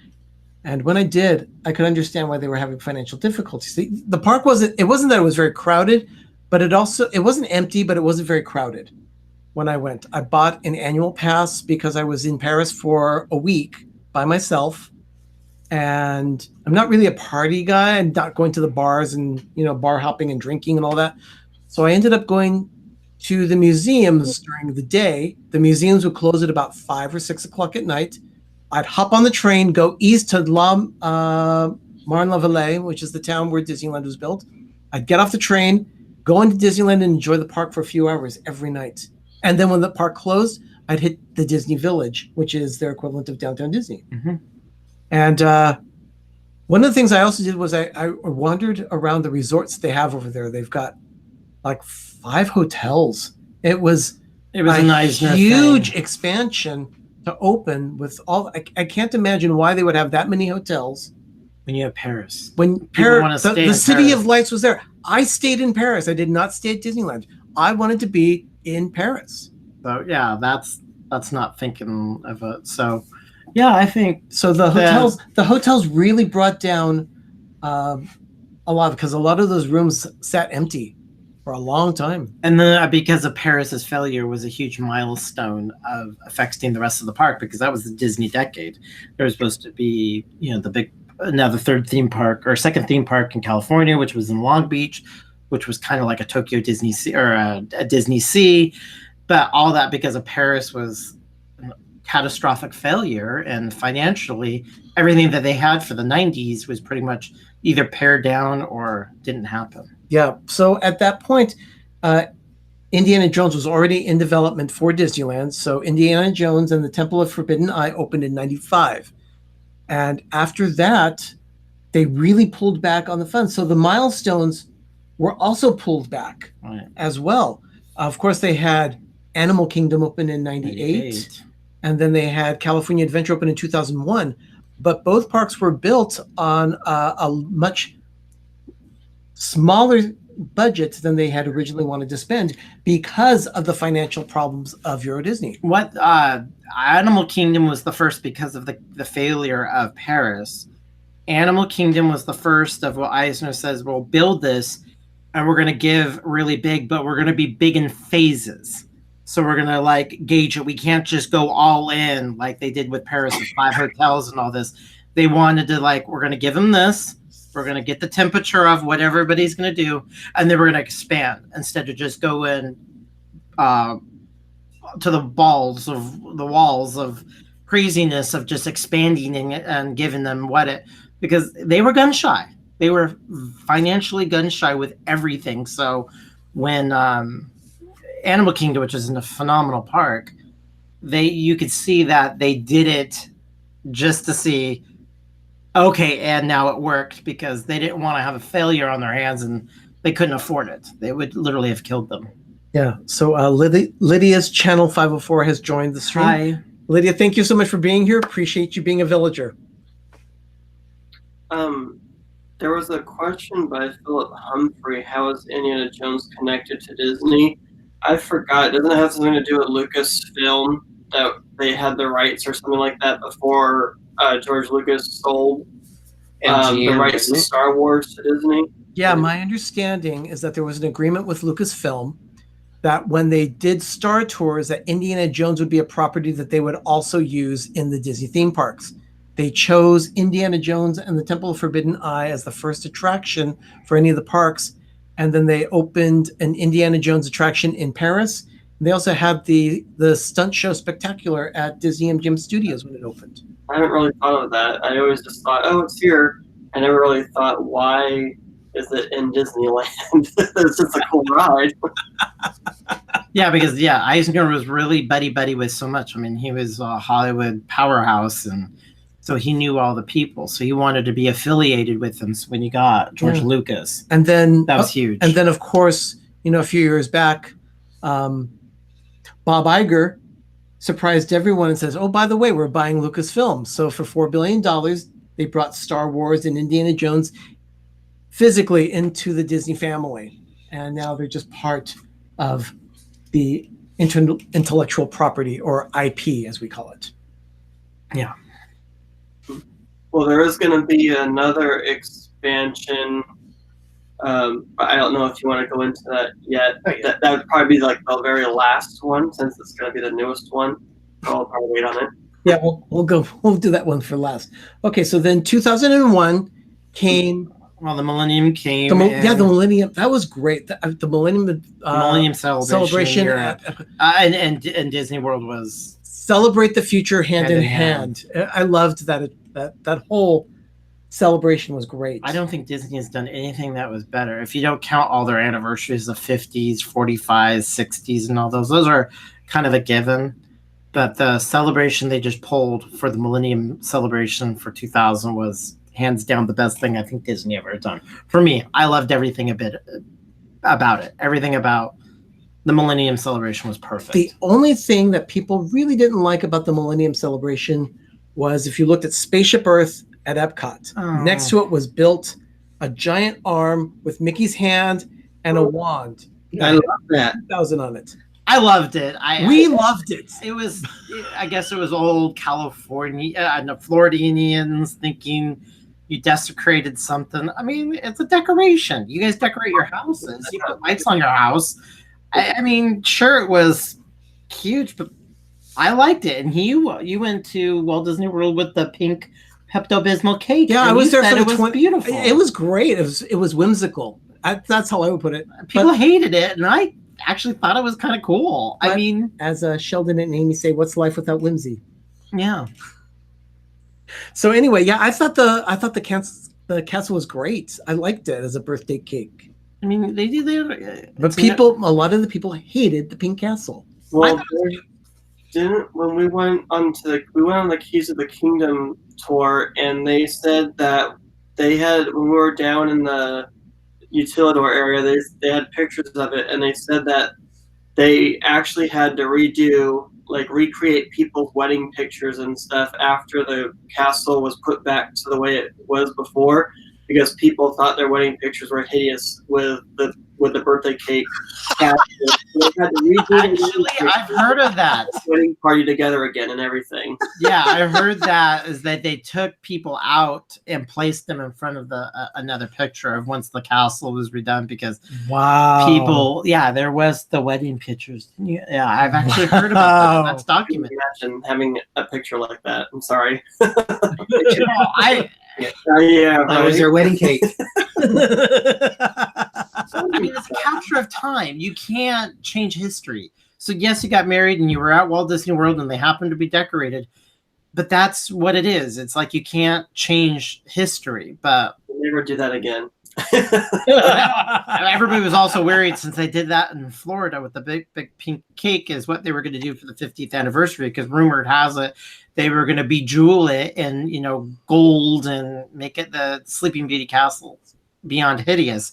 And when I did, I could understand why they were having financial difficulties. The park wasn't that it was very crowded, but it wasn't empty, but it wasn't very crowded when I went. I bought an annual pass because I was in Paris for a week by myself. And I'm not really a party guy. I'm not going to the bars and, bar hopping and drinking and all that. So I ended up going to the museums during the day. The museums would close at about 5 or 6 o'clock at night. I'd hop on the train, go east to Marne-la-Vallée, which is the town where Disneyland was built. I'd get off the train, go into Disneyland and enjoy the park for a few hours every night. And then when the park closed, I'd hit the Disney Village, which is their equivalent of Downtown Disney. Mm-hmm. And one of the things I also did was I wandered around the resorts they have over there. They've got like 5 hotels. It was a nice huge expansion to open with all. I can't imagine why they would have that many hotels. When you have Paris. When Paris, the City of Lights was there. I stayed in Paris. I did not stay at Disneyland. I wanted to be in Paris. So yeah, that's not thinking of it. So yeah, I think so. The hotels really brought down a lot because a lot of those rooms sat empty for a long time. And then because of Paris's failure was a huge milestone of affecting the rest of the park because that was the Disney decade. There was supposed to be, another third theme park or second theme park in California, which was in Long Beach, which was kind of like a Tokyo Disney Sea or a Disney Sea. But all that because of Paris was catastrophic failure, and financially, everything that they had for the 90s was pretty much either pared down or didn't happen. Yeah. So at that point, Indiana Jones was already in development for Disneyland. So Indiana Jones and the Temple of Forbidden Eye opened in 95. And after that, they really pulled back on the funds. So the milestones were also pulled back as well. Of course, they had Animal Kingdom open in 98. And then they had California Adventure open in 2001. But both parks were built on a much smaller budget than they had originally wanted to spend because of the financial problems of Euro Disney. What Animal Kingdom was the first because of the failure of Paris. Animal Kingdom was the first of what Eisner says, we'll build this and we're going to give really big, but we're going to be big in phases. So we're going to like gauge it. We can't just go all in like they did with Paris with 5 hotels and all this. They wanted to like, we're going to give them this. We're going to get the temperature of what everybody's going to do. And then we're going to expand instead of just go in to the walls of craziness of just expanding and giving them because they were gun shy. They were financially gun shy with everything. So when Animal Kingdom, which is in a phenomenal park, you could see that they did it just to see, okay, and now it worked because they didn't want to have a failure on their hands and they couldn't afford it. They would literally have killed them. Yeah. So Lydia's Channel 504 has joined the stream. Hi. Lydia, thank you so much for being here. Appreciate you being a villager. There was a question by Philip Humphrey. How is Indiana Jones connected to Disney? I forgot. Doesn't it have something to do with Lucasfilm, that they had the rights or something like that before George Lucas sold the rights to Star Wars to Disney? Yeah, my understanding is that there was an agreement with Lucasfilm that when they did Star Tours, that Indiana Jones would be a property that they would also use in the Disney theme parks. They chose Indiana Jones and the Temple of Forbidden Eye as the first attraction for any of the parks. And then they opened an Indiana Jones attraction in Paris. They also had the stunt show Spectacular at Disney MGM Studios when it opened. I haven't really thought of that. I always just thought, oh, it's here. I never really thought, why is it in Disneyland? It's just a cool ride. Yeah, because Eisner was really buddy with so much. I mean, he was a Hollywood powerhouse, and so he knew all the people. So he wanted to be affiliated with them. So when you got George Lucas, and then that was huge. And then, of course, a few years back, Bob Iger surprised everyone and says, "Oh, by the way, we're buying Lucasfilm." So for $4 billion, they brought Star Wars and Indiana Jones physically into the Disney family, and now they're just part of the intellectual property, or IP, as we call it. Yeah. Well, there is going to be another expansion. I don't know if you want to go into that yet. Oh, yeah. That would probably be like the very last one, since it's going to be the newest one. I'll probably wait on it. Yeah, we'll do that one for last. Okay, so then 2001 came. Well, the Millennium came. The Millennium. That was great. The Millennium celebration and Disney World was celebrate the future hand in hand. I loved that whole celebration was great. I don't think Disney has done anything that was better. If you don't count all their anniversaries, the 50s, 45s, 60s, and all those are kind of a given. But the celebration they just pulled for the Millennium celebration for 2000 was hands down the best thing I think Disney ever done. For me, I loved everything about it. Everything about the Millennium celebration was perfect. The only thing that people really didn't like about the Millennium celebration was if you looked at Spaceship Earth at Epcot, next to it was built a giant arm with Mickey's hand and a wand. I love that. 2,000 on it. I loved it. We loved it. It was, I guess it was old California, Floridians thinking you desecrated something. I mean, it's a decoration. You guys decorate your houses. You put lights on your house. I mean, sure, it was huge, but I liked it. And you went to Walt Disney World with the pink Pepto-Bismol cake. Yeah, I was there for the 20. Beautiful. It was great. It was whimsical. That's how I would put it. People hated it, and I actually thought it was kind of cool. I mean, as Sheldon and Amy say, what's life without whimsy? Yeah. So anyway, yeah, I thought the castle was great. I liked it as a birthday cake. I mean, they do their. But a lot of the people hated the pink castle. Well, when we went on the Keys of the Kingdom tour, and they said that when we were down in the Utilidor area, they had pictures of it, and they said that they actually had to recreate people's wedding pictures and stuff after the castle was put back to the way it was before, because people thought their wedding pictures were hideous with the birthday cake. So they had to redo Actually, I've heard of that. Wedding party together again and everything. Yeah, I heard that is that they took people out and placed them in front of the another picture of once the castle was redone, because people, there was the wedding pictures. Yeah, I've actually heard about that. That's documented. Imagine having a picture like that. I'm sorry. That was your wedding cake. I mean, it's a capture of time. You can't change history. So yes, you got married and you were at Walt Disney World and they happened to be decorated, but that's what it is. It's like you can't change history. But we'll never do that again. Everybody was also worried, since they did that in Florida with the big pink cake, is what they were going to do for the 50th anniversary, because rumored has it they were going to bejewel it in gold and make it the Sleeping Beauty castle beyond hideous.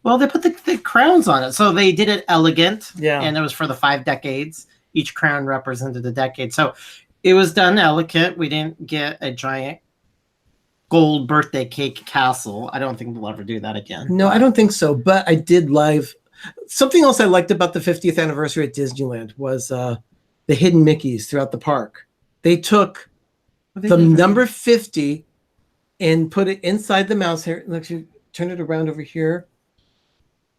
Well, they put the crowns on it, so they did it elegant. Yeah, and it was for the 5 decades. Each crown represented a decade, so it was done elegant. We didn't get a giant gold birthday cake castle. I don't think we'll ever do that again. No, I don't think so. But I did something else I liked about the 50th anniversary at Disneyland was the hidden Mickeys throughout the park. They took the number 50 and put it inside the mouse hair. Look, you turn it around over here.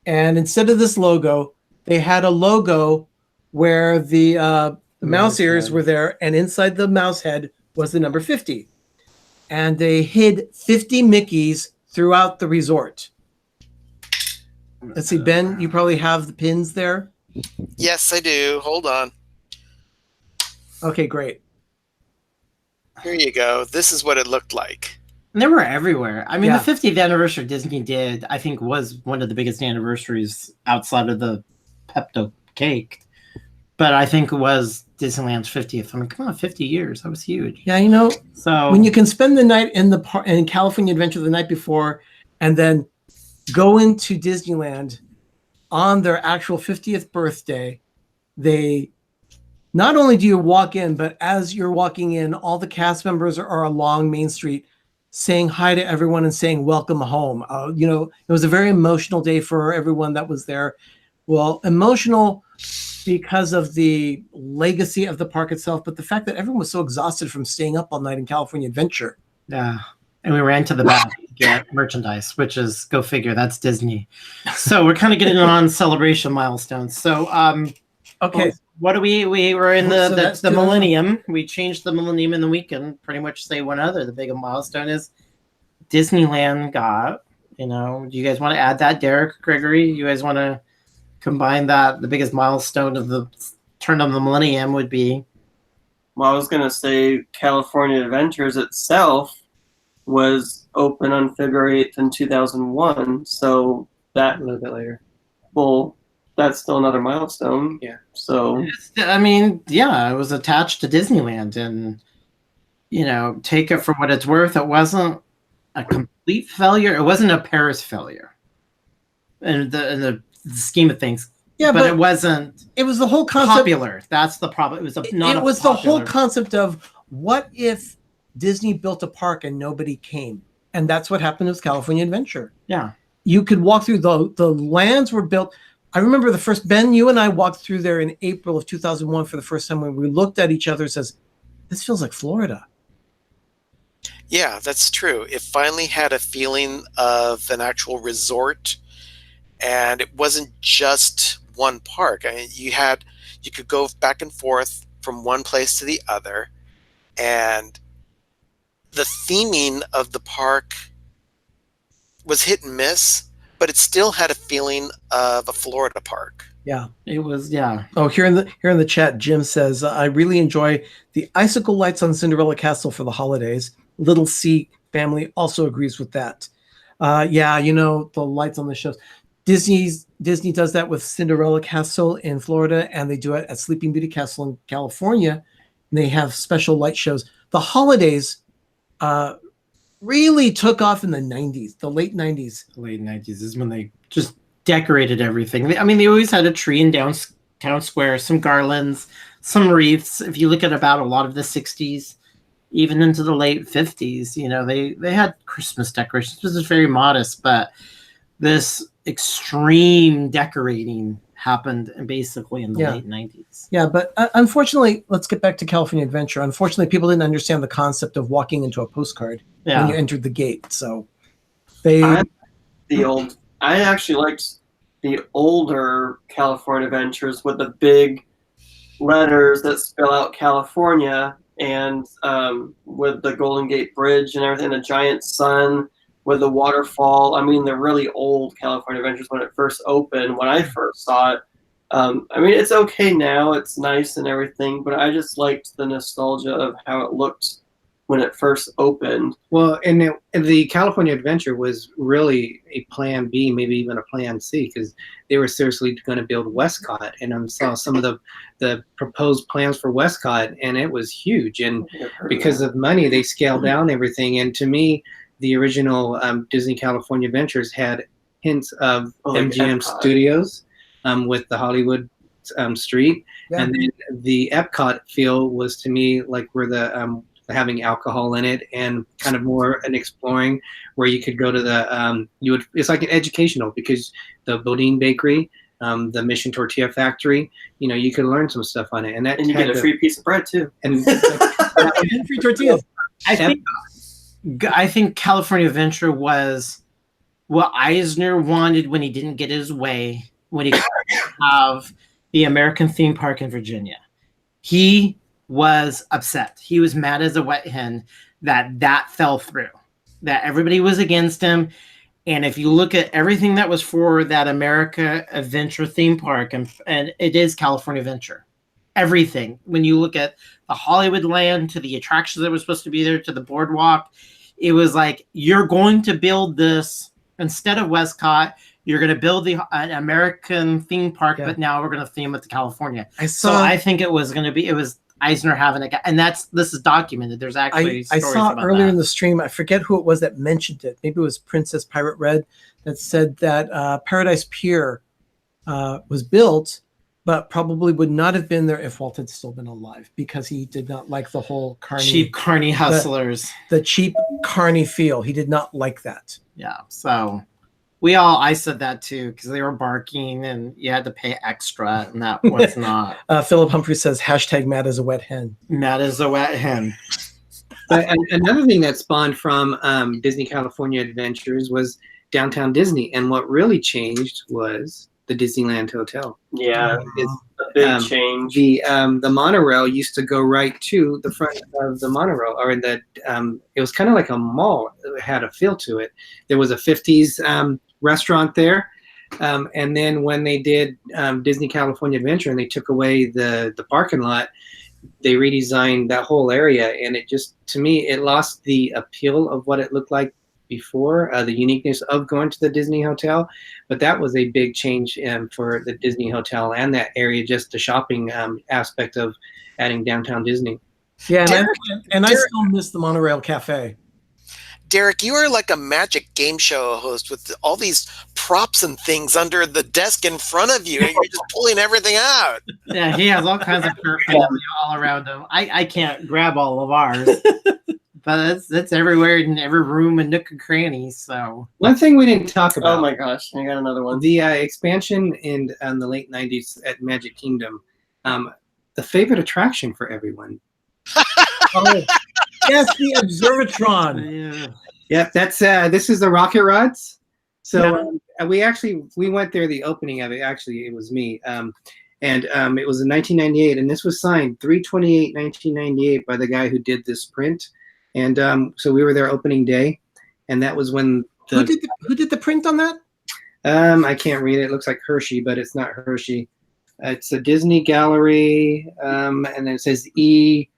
And instead of this logo, they had a logo where the mouse ears were there, and inside the mouse head was the number 50. And they hid 50 Mickeys throughout the resort. Let's see, Ben, you probably have the pins there. Yes, I do. Hold on. Okay, great. Here you go. This is what it looked like. And they were everywhere. I mean, the 50th anniversary Disney did, I think, was one of the biggest anniversaries outside of the Pepto cake. But I think it was Disneyland's 50th. I mean, come on, 50 years. That was huge. Yeah, So when you can spend the night in California Adventure the night before, and then go into Disneyland on their actual 50th birthday, they not only do you walk in, but as you're walking in, all the cast members are along Main Street saying hi to everyone and saying welcome home. It was a very emotional day for everyone that was there. Well, emotional because of the legacy of the park itself, but the fact that everyone was so exhausted from staying up all night in California Adventure. Yeah. And we ran to the back to get merchandise, which is, go figure, that's Disney. So we're kind of getting on celebration milestones. So, okay. What do we were in the millennium. We changed the millennium in the weekend. Pretty much say one other. The big milestone is Disneyland got, do you guys want to add that? Derek, Gregory, you guys want to combine that? The biggest milestone of the turn of the millennium would be? Well, I was going to say California Adventures itself was open on February 8th in 2001. So that a little bit later. Well, that's still another milestone. Yeah. So it was attached to Disneyland, and take it for what it's worth. It wasn't a complete failure. It wasn't a Paris failure. In the scheme of things. Yeah, but it wasn't. It was the whole concept. Popular. That's the problem. It was the whole concept of what if Disney built a park and nobody came, and that's what happened with California Adventure. Yeah, you could walk through the lands were built. I remember the first, Ben, you and I walked through there in April of 2001 for the first time, when we looked at each other and says, this feels like Florida. Yeah, that's true. It finally had a feeling of an actual resort, and it wasn't just one park. I mean, you could go back and forth from one place to the other, and the theming of the park was hit and miss, but it still had a feeling of a Florida park. Yeah. It was, yeah. Oh, here in the chat, Jim says, I really enjoy the icicle lights on Cinderella Castle for the holidays. Little C family also agrees with that. Yeah, you know, the lights on the shows. Disney does that with Cinderella Castle in Florida, and they do it at Sleeping Beauty Castle in California. And they have special light shows. The holidays really took off in the 90s, the late 90s. The late 90s is when they just decorated everything. I mean, they always had a tree in downtown square, some garlands, some wreaths. If you look at about a lot of the 60s, even into the late 50s, you know, they had Christmas decorations. This is very modest, but this extreme decorating happened basically in the late 90s. Yeah, but unfortunately, let's get back to California Adventure. Unfortunately, people didn't understand the concept of walking into a postcard when you entered the gate. So I actually liked the older California Adventures with the big letters that spell out California, and with the Golden Gate Bridge and everything, the giant sun with the waterfall. I mean, the really old California Adventures when it first opened, when I first saw it. I mean, it's okay now. It's nice and everything, but I just liked the nostalgia of how it looked when it first opened. Well, and the California Adventure was really a plan B, maybe even a plan C, because they were seriously going to build Westcott. And I saw some of the proposed plans for Westcott, and it was huge. And because of money, they scaled down everything. And to me, the original Disney California Adventures had hints of MGM Studios with the Hollywood street. Yeah. And then the Epcot feel was, to me, like where the having alcohol in it, and kind of more an exploring where you could go to the it's like an educational, because the Bodine Bakery, the Mission Tortilla Factory, you know, you could learn some stuff on it, and you get a free piece of bread too, and free tortillas. I think California Adventure was what Eisner wanted when he didn't get his way, when he could have the American theme park in Virginia. He was upset. He was mad as a wet hen that fell through, that everybody was against him. And if you look at everything that was for that America Adventure theme park, and it is California Adventure, everything, when you look at the Hollywood land, to the attractions that were supposed to be there, to the boardwalk, it was like, you're going to build this instead of Westcott. You're going to build an American theme park, but now we're going to theme it to California. So I think it was Eisner having it, and this is documented. There's actually I saw earlier in the stream, I forget who it was that mentioned it. Maybe it was Princess Pirate Red that said that Paradise Pier was built, but probably would not have been there if Walt had still been alive, because he did not like the whole cheap carny hustlers, the cheap carny feel. He did not like that. Yeah, so I said that too, because they were barking and you had to pay extra, and that was not. Philip Humphrey says, hashtag mad as a wet hen. Mad as a wet hen. But another thing that spawned from Disney California Adventures was Downtown Disney. And what really changed was the Disneyland Hotel. Yeah, it's a big change. The monorail used to go right to the front of the monorail, or in the it was kind of like a mall. It had a feel to it. There was a 50s restaurant there, and then when they did Disney California Adventure and they took away the parking lot, they redesigned that whole area, and it just, to me, it lost the appeal of what it looked like before, the uniqueness of going to the Disney Hotel. But that was a big change for the Disney Hotel and that area, just the shopping aspect of adding Downtown Disney. Yeah, and I still miss the Monorail Cafe. Derek, you are like a magic game show host with all these props and things under the desk in front of you, and you're just pulling everything out. Yeah, he has all kinds of paraphernalia all around him. I can't grab all of ours, but it's everywhere in every room and nook and cranny. So one thing we didn't talk about. Oh my gosh, I got another one. The expansion in the late 90s at Magic Kingdom, the favorite attraction for everyone. Oh. Yes, the Observatron. Yeah. Yep, that's this is the Rocket Rods. So we went there, the opening of it. Actually, it was me. And it was in 1998, and this was signed 3/28/1998 by the guy who did this print. And so we were there opening day, and that was when who did the print on that? I can't read it. It looks like Hershey, but it's not Hershey. It's a Disney gallery, and then it says E.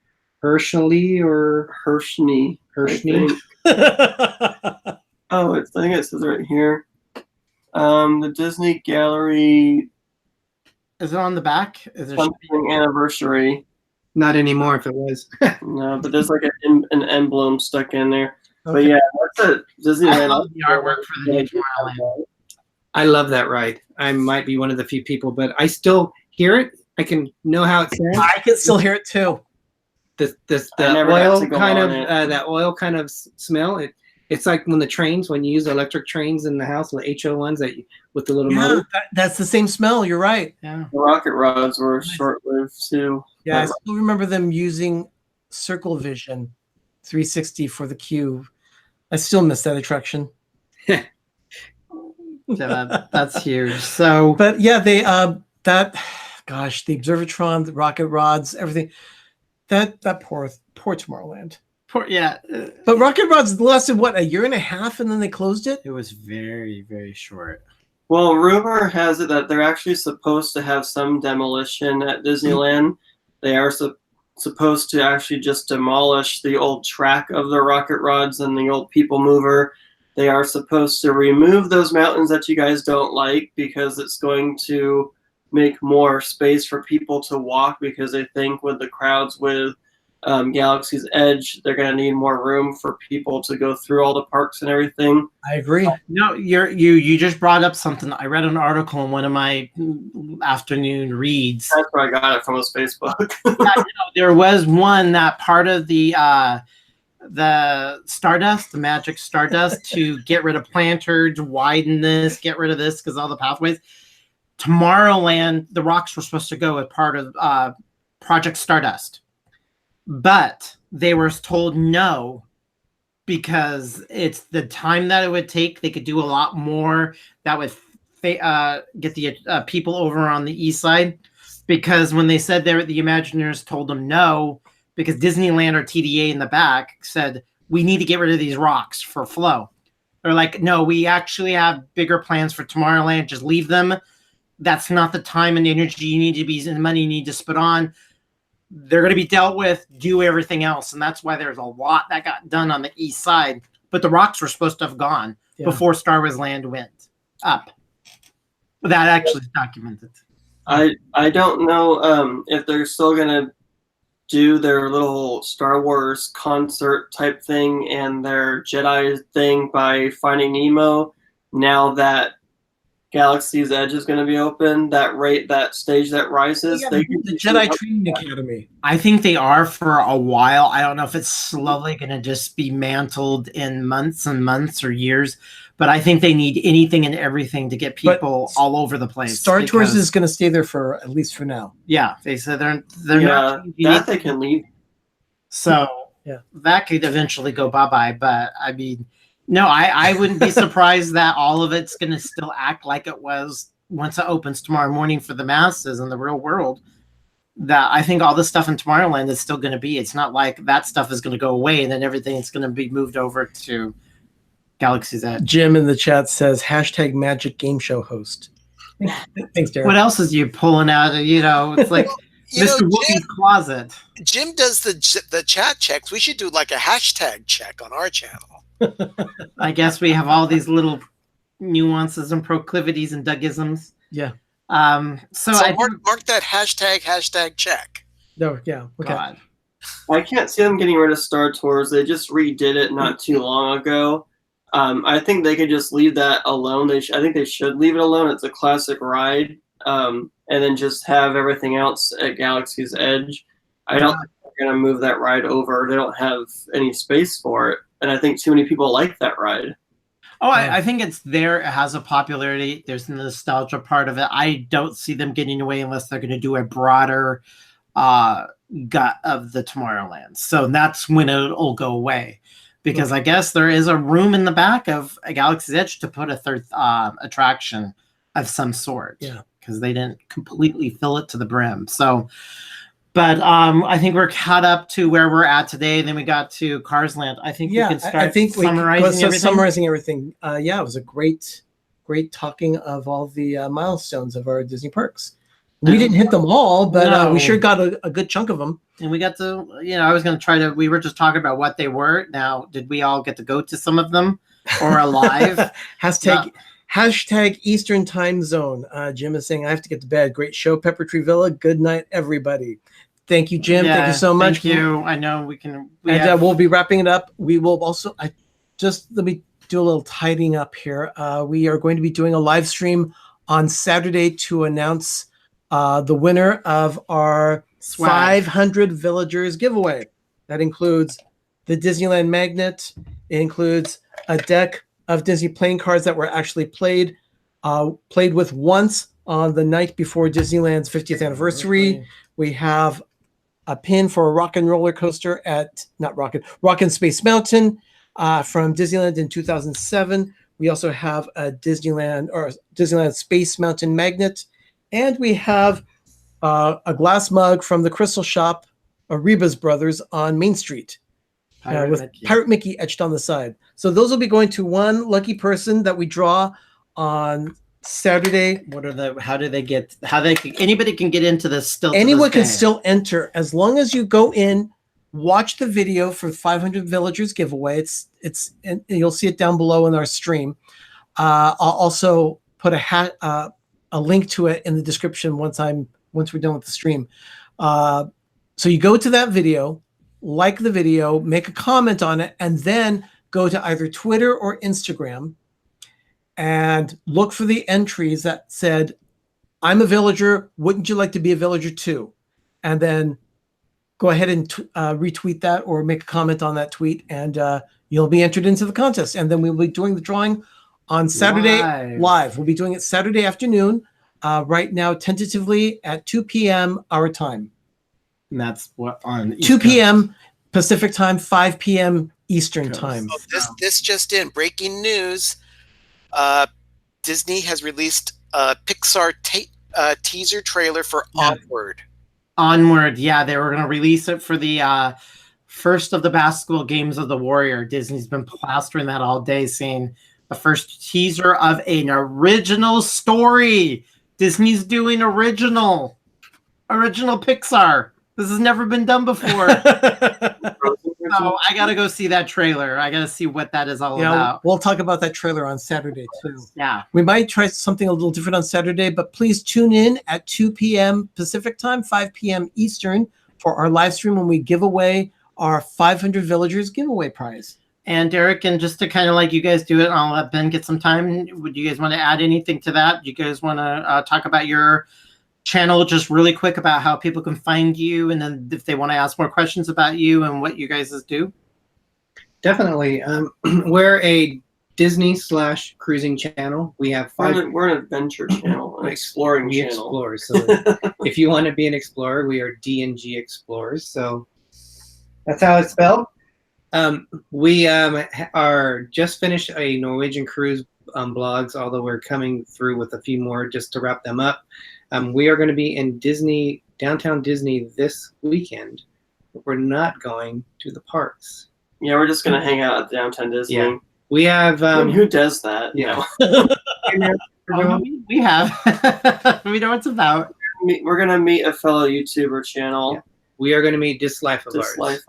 Hershey or Hershey. Hershey. Oh, I think it says right here. The Disney Gallery. Is it on the back? Is there something anniversary? Not anymore. If it was. No, but there's like an emblem stuck in there. Okay. But yeah, that's a Disneyland. I love the artwork for the new Tomorrowland. I love that ride. I might be one of the few people, but I still hear it. I can know how it sounds. I can still hear it too. The I never got oil to go kind on of it. that oil kind of smell. It's like when you use electric trains in the house, the HO ones with the little Yeah, motor. that's the same smell. You're right. Yeah. The rocket rods were short-lived too. Yeah, I still remember them using Circle Vision 360 for the Cube. I still miss that attraction. Yeah, that's huge. So, But yeah, they the Observatron, the rocket rods, everything. That poor Tomorrowland. yeah, But rocket rods lasted what, a year and a half, and then they closed it. it was very, very short. Well, rumor has it that they're actually supposed to have some demolition at Disneyland. They are supposed to actually just demolish the old track of the rocket rods and the old people mover. They are supposed to remove those mountains that you guys don't like because it's going to make more space for people to walk, because they think with the crowds with Galaxy's Edge, they're going to need more room for people to go through all the parks and everything. I agree. No, you just brought up something. I read an article in one of my afternoon reads. That's where I got it from, was Facebook. There was one that part of the Stardust, the Magic Stardust, to get rid of planters, widen this, get rid of this because all the pathways. Tomorrowland, the rocks were supposed to go as part of Project Stardust, but they were told no because it's the time that it would take. They could do a lot more that would get the people over on the east side, because when they said there, the Imagineers told them no, because Disneyland or TDA in the back said, we need to get rid of these rocks for flow. They're like, no, we actually have bigger plans for Tomorrowland. Just leave them. That's not the time and energy you need to be, and the money you need to spend on. They're going to be dealt with, do everything else. And that's why there's a lot that got done on the east side. But the rocks were supposed to have gone before Star Wars Land went up. That actually is documented. I don't know if they're still going to do their little Star Wars concert type thing and their Jedi thing by Finding Nemo now that Galaxy's Edge is going to be open. That stage that rises. Yeah, the Jedi Training Academy. I think they are for a while. I don't know if it's slowly going to just be mantled in months and months or years, but I think they need anything and everything to get people all over the place. Star Tours is going to stay there for at least for now. Yeah, they said they're not. That they can leave. So that could eventually go bye-bye. But I mean, no, I wouldn't be surprised that all of it's going to still act like it was once it opens tomorrow morning for the masses in the real world. That I think all the stuff in Tomorrowland is still going to be. It's not like that stuff is going to go away and then everything is going to be moved over to Galaxy's Edge. Jim in the chat says # Magic Game Show host. Thanks, Darren. What else is you pulling out? It's like Mr. Whoopi's closet. Jim does the chat checks. We should do like a hashtag check on our channel. I guess we have all these little nuances and proclivities and Dougisms. Yeah. So mark that hashtag check. No, yeah. Okay. God. I can't see them getting rid of Star Tours. They just redid it not too long ago. I think they could just leave that alone. I think they should leave it alone. It's a classic ride. And then just have everything else at Galaxy's Edge. I don't think they're going to move that ride over. They don't have any space for it. And I think too many people like that ride. Oh, I think it's there. It has a popularity. There's the nostalgia part of it. I don't see them getting away unless they're going to do a broader gut of the Tomorrowland. So that's when it'll go away. Because I guess there is a room in the back of a Galaxy's Edge to put a third attraction of some sort. Yeah. Because they didn't completely fill it to the brim. So, but I think we're caught up to where we're at today. Then we got to Cars Land. I think we can start summarizing everything. Summarizing everything. It was a great great talking of all the milestones of our Disney parks. We didn't hit them all, but we sure got a good chunk of them. And we got to, I was going to try to, we were just talking about what they were. Now, did we all get to go to some of them or alive? Hashtag Eastern Time Zone. Jim is saying, I have to get to bed. Great show, Pepper Tree Villa. Good night, everybody. Thank you, Jim. Thank you so much. Thank you. I know we can. We'll be wrapping it up. We will also, let me do a little tidying up here. We are going to be doing a live stream on Saturday to announce the winner of our 500 Villagers giveaway. That includes the Disneyland magnet. It includes a deck of Disney playing cards that were actually played with once on the night before Disneyland's 50th anniversary. We have a pin for a rock and roller coaster Rock and Space Mountain from Disneyland in 2007. We also have a Disneyland Space Mountain magnet, and we have a glass mug from the Crystal Shop, Reba's Brothers on Main Street, with Pirate Mickey etched on the side. So those will be going to one lucky person that we draw on Saturday. Anybody can get into this still? Anyone can still enter as long as you go in, watch the video for 500 Villagers giveaway. And you'll see it down below in our stream. I'll also put a link to it in the description once we're done with the stream. So you go to that video, like the video, make a comment on it, and then go to either Twitter or Instagram and look for the entries that said, I'm a villager. Wouldn't you like to be a villager too? And then go ahead and retweet that or make a comment on that tweet, and you'll be entered into the contest. And then we'll be doing the drawing on Saturday live. We'll be doing it Saturday afternoon, right now, tentatively at 2 p.m. our time. And that's what on 2 p.m. Pacific time, 5 p.m. Eastern time. So this just in, breaking news. Disney has released a Pixar teaser trailer for Onward. Onward, they were going to release it for the first of the basketball games of the Warrior. Disney's been plastering that all day, saying the first teaser of an original story. Disney's doing original Pixar. This has never been done before. So I got to go see that trailer. I got to see what that is all about. We'll talk about that trailer on Saturday too. Yeah. We might try something a little different on Saturday, but please tune in at 2 p.m. Pacific time, 5 p.m. Eastern for our live stream when we give away our 500 Villagers giveaway prize. And Derek, and just to kind of like you guys do it, I'll let Ben get some time. Would you guys want to add anything to that? Do you guys want to talk about your channel just really quick about how people can find you, and then if they want to ask more questions about you and what you guys do? Definitely. We're a Disney/cruising channel. We have we're an adventure channel, an exploring channel. Explorers. So if you want to be an explorer, we are D&G Explorers. So that's how it's spelled. We are just finished a Norwegian cruise blogs, although we're coming through with a few more just to wrap them up. We are going to be in downtown Disney this weekend, but we're not going to the parks. Yeah, we're just going to hang out at downtown Disney. Yeah. We have... who does that? Yeah. We have. We know what it's about. We're going to meet a fellow YouTuber channel. Yeah. We are going to meet This Life of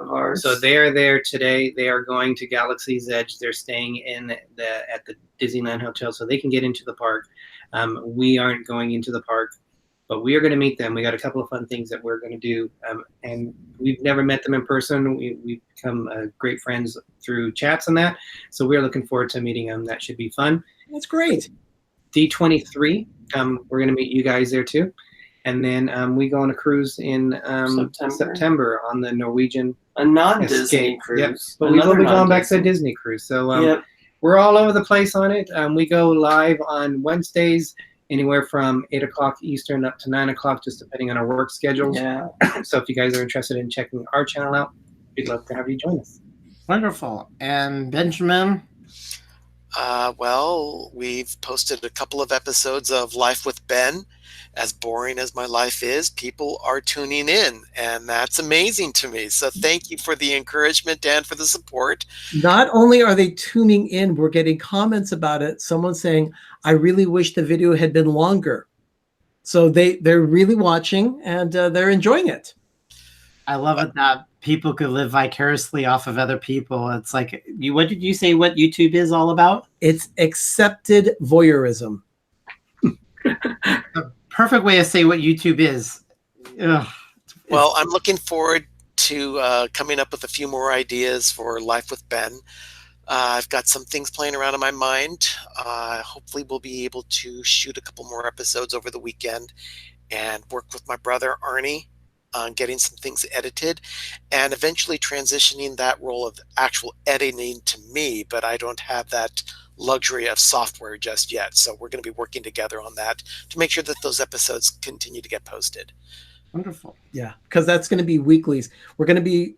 Ours. So they are there today. They are going to Galaxy's Edge. They're staying at the Disneyland Hotel so they can get into the park. We aren't going into the park, but we are going to meet them. We got a couple of fun things that we're going to do, and we've never met them in person. We've become great friends through chats and that, so we're looking forward to meeting them. That should be fun. That's great. D23, we're going to meet you guys there too. And then we go on a cruise in September on the Norwegian. A non-Disney cruise. Yep. But we will be going back to a Disney cruise. So we're all over the place on it. We go live on Wednesdays, anywhere from 8 o'clock Eastern up to 9 o'clock, just depending on our work schedules. Yeah. So if you guys are interested in checking our channel out, we'd love to have you join us. Wonderful. And Benjamin? Well, we've posted a couple of episodes of Life with Ben. As boring as my life is, people are tuning in, and that's amazing to me. So thank you for the encouragement and for the support. Not only are they tuning in, we're getting comments about it. Someone saying, I really wish the video had been longer. So they're really watching, and they're enjoying it. I love it that people could live vicariously off of other people. It's like, what did you say what YouTube is all about? It's accepted voyeurism. The perfect way to say what YouTube is. Ugh. Well, I'm looking forward to coming up with a few more ideas for Life with Ben. I've got some things playing around in my mind. Hopefully we'll be able to shoot a couple more episodes over the weekend and work with my brother Arnie on getting some things edited and eventually transitioning that role of actual editing to me, but I don't have that luxury of software just yet. So we're going to be working together on that to make sure that those episodes continue to get posted. Wonderful. Yeah, because that's going to be weeklies. We're going to be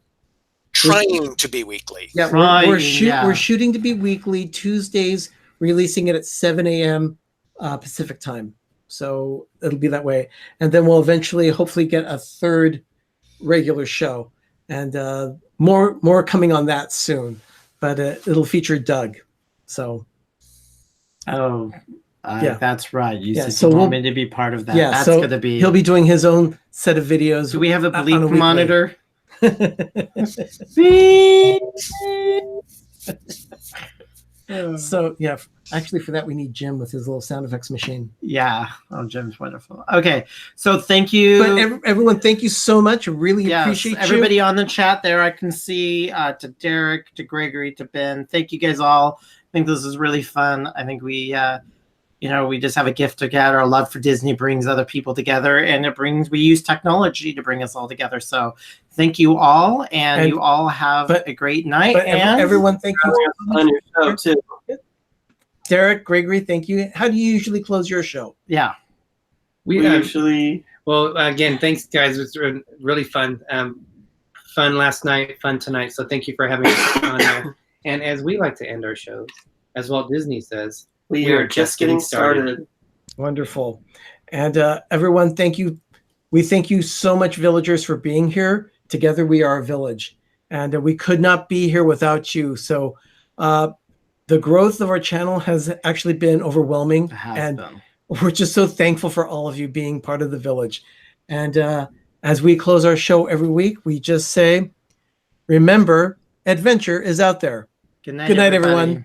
trying to be weekly. Yeah, we're shooting to be weekly, Tuesdays, releasing it at 7 a.m. Pacific time. So it'll be that way. And then we'll eventually hopefully get a third regular show. And more coming on that soon. But it'll feature Doug. So that's right. You said so you want me to be part of that. Yeah, that's so gonna be he'll be doing his own set of videos. Do we have a bleep monitor? So yeah, actually for that we need Jim with his little sound effects machine. Yeah. Oh, Jim's wonderful. Okay, so thank you. But everyone, thank you so much. I really appreciate everybody on the chat there. I can see to Derek, to Gregory, to Ben. Thank you guys all. I think this is really fun. I think we we just have a gift together. Our love for Disney brings other people together, and we use technology to bring us all together. So thank you all, and you all have a great night. And everyone, thank you on your show too. Derek, Gregory, thank you. How do you usually close your show? Yeah, we actually. Well, again, thanks guys. It was really fun. Fun last night, fun tonight. So thank you for having us on there. And as we like to end our shows, as Walt Disney says, we are just getting started. Wonderful. And everyone, thank you. We thank you so much, villagers, for being here. Together we are a village. And we could not be here without you. So the growth of our channel has actually been overwhelming. We're just so thankful for all of you being part of the village. And as we close our show every week, we just say, remember, adventure is out there. Good night, Good night, everybody. everyone.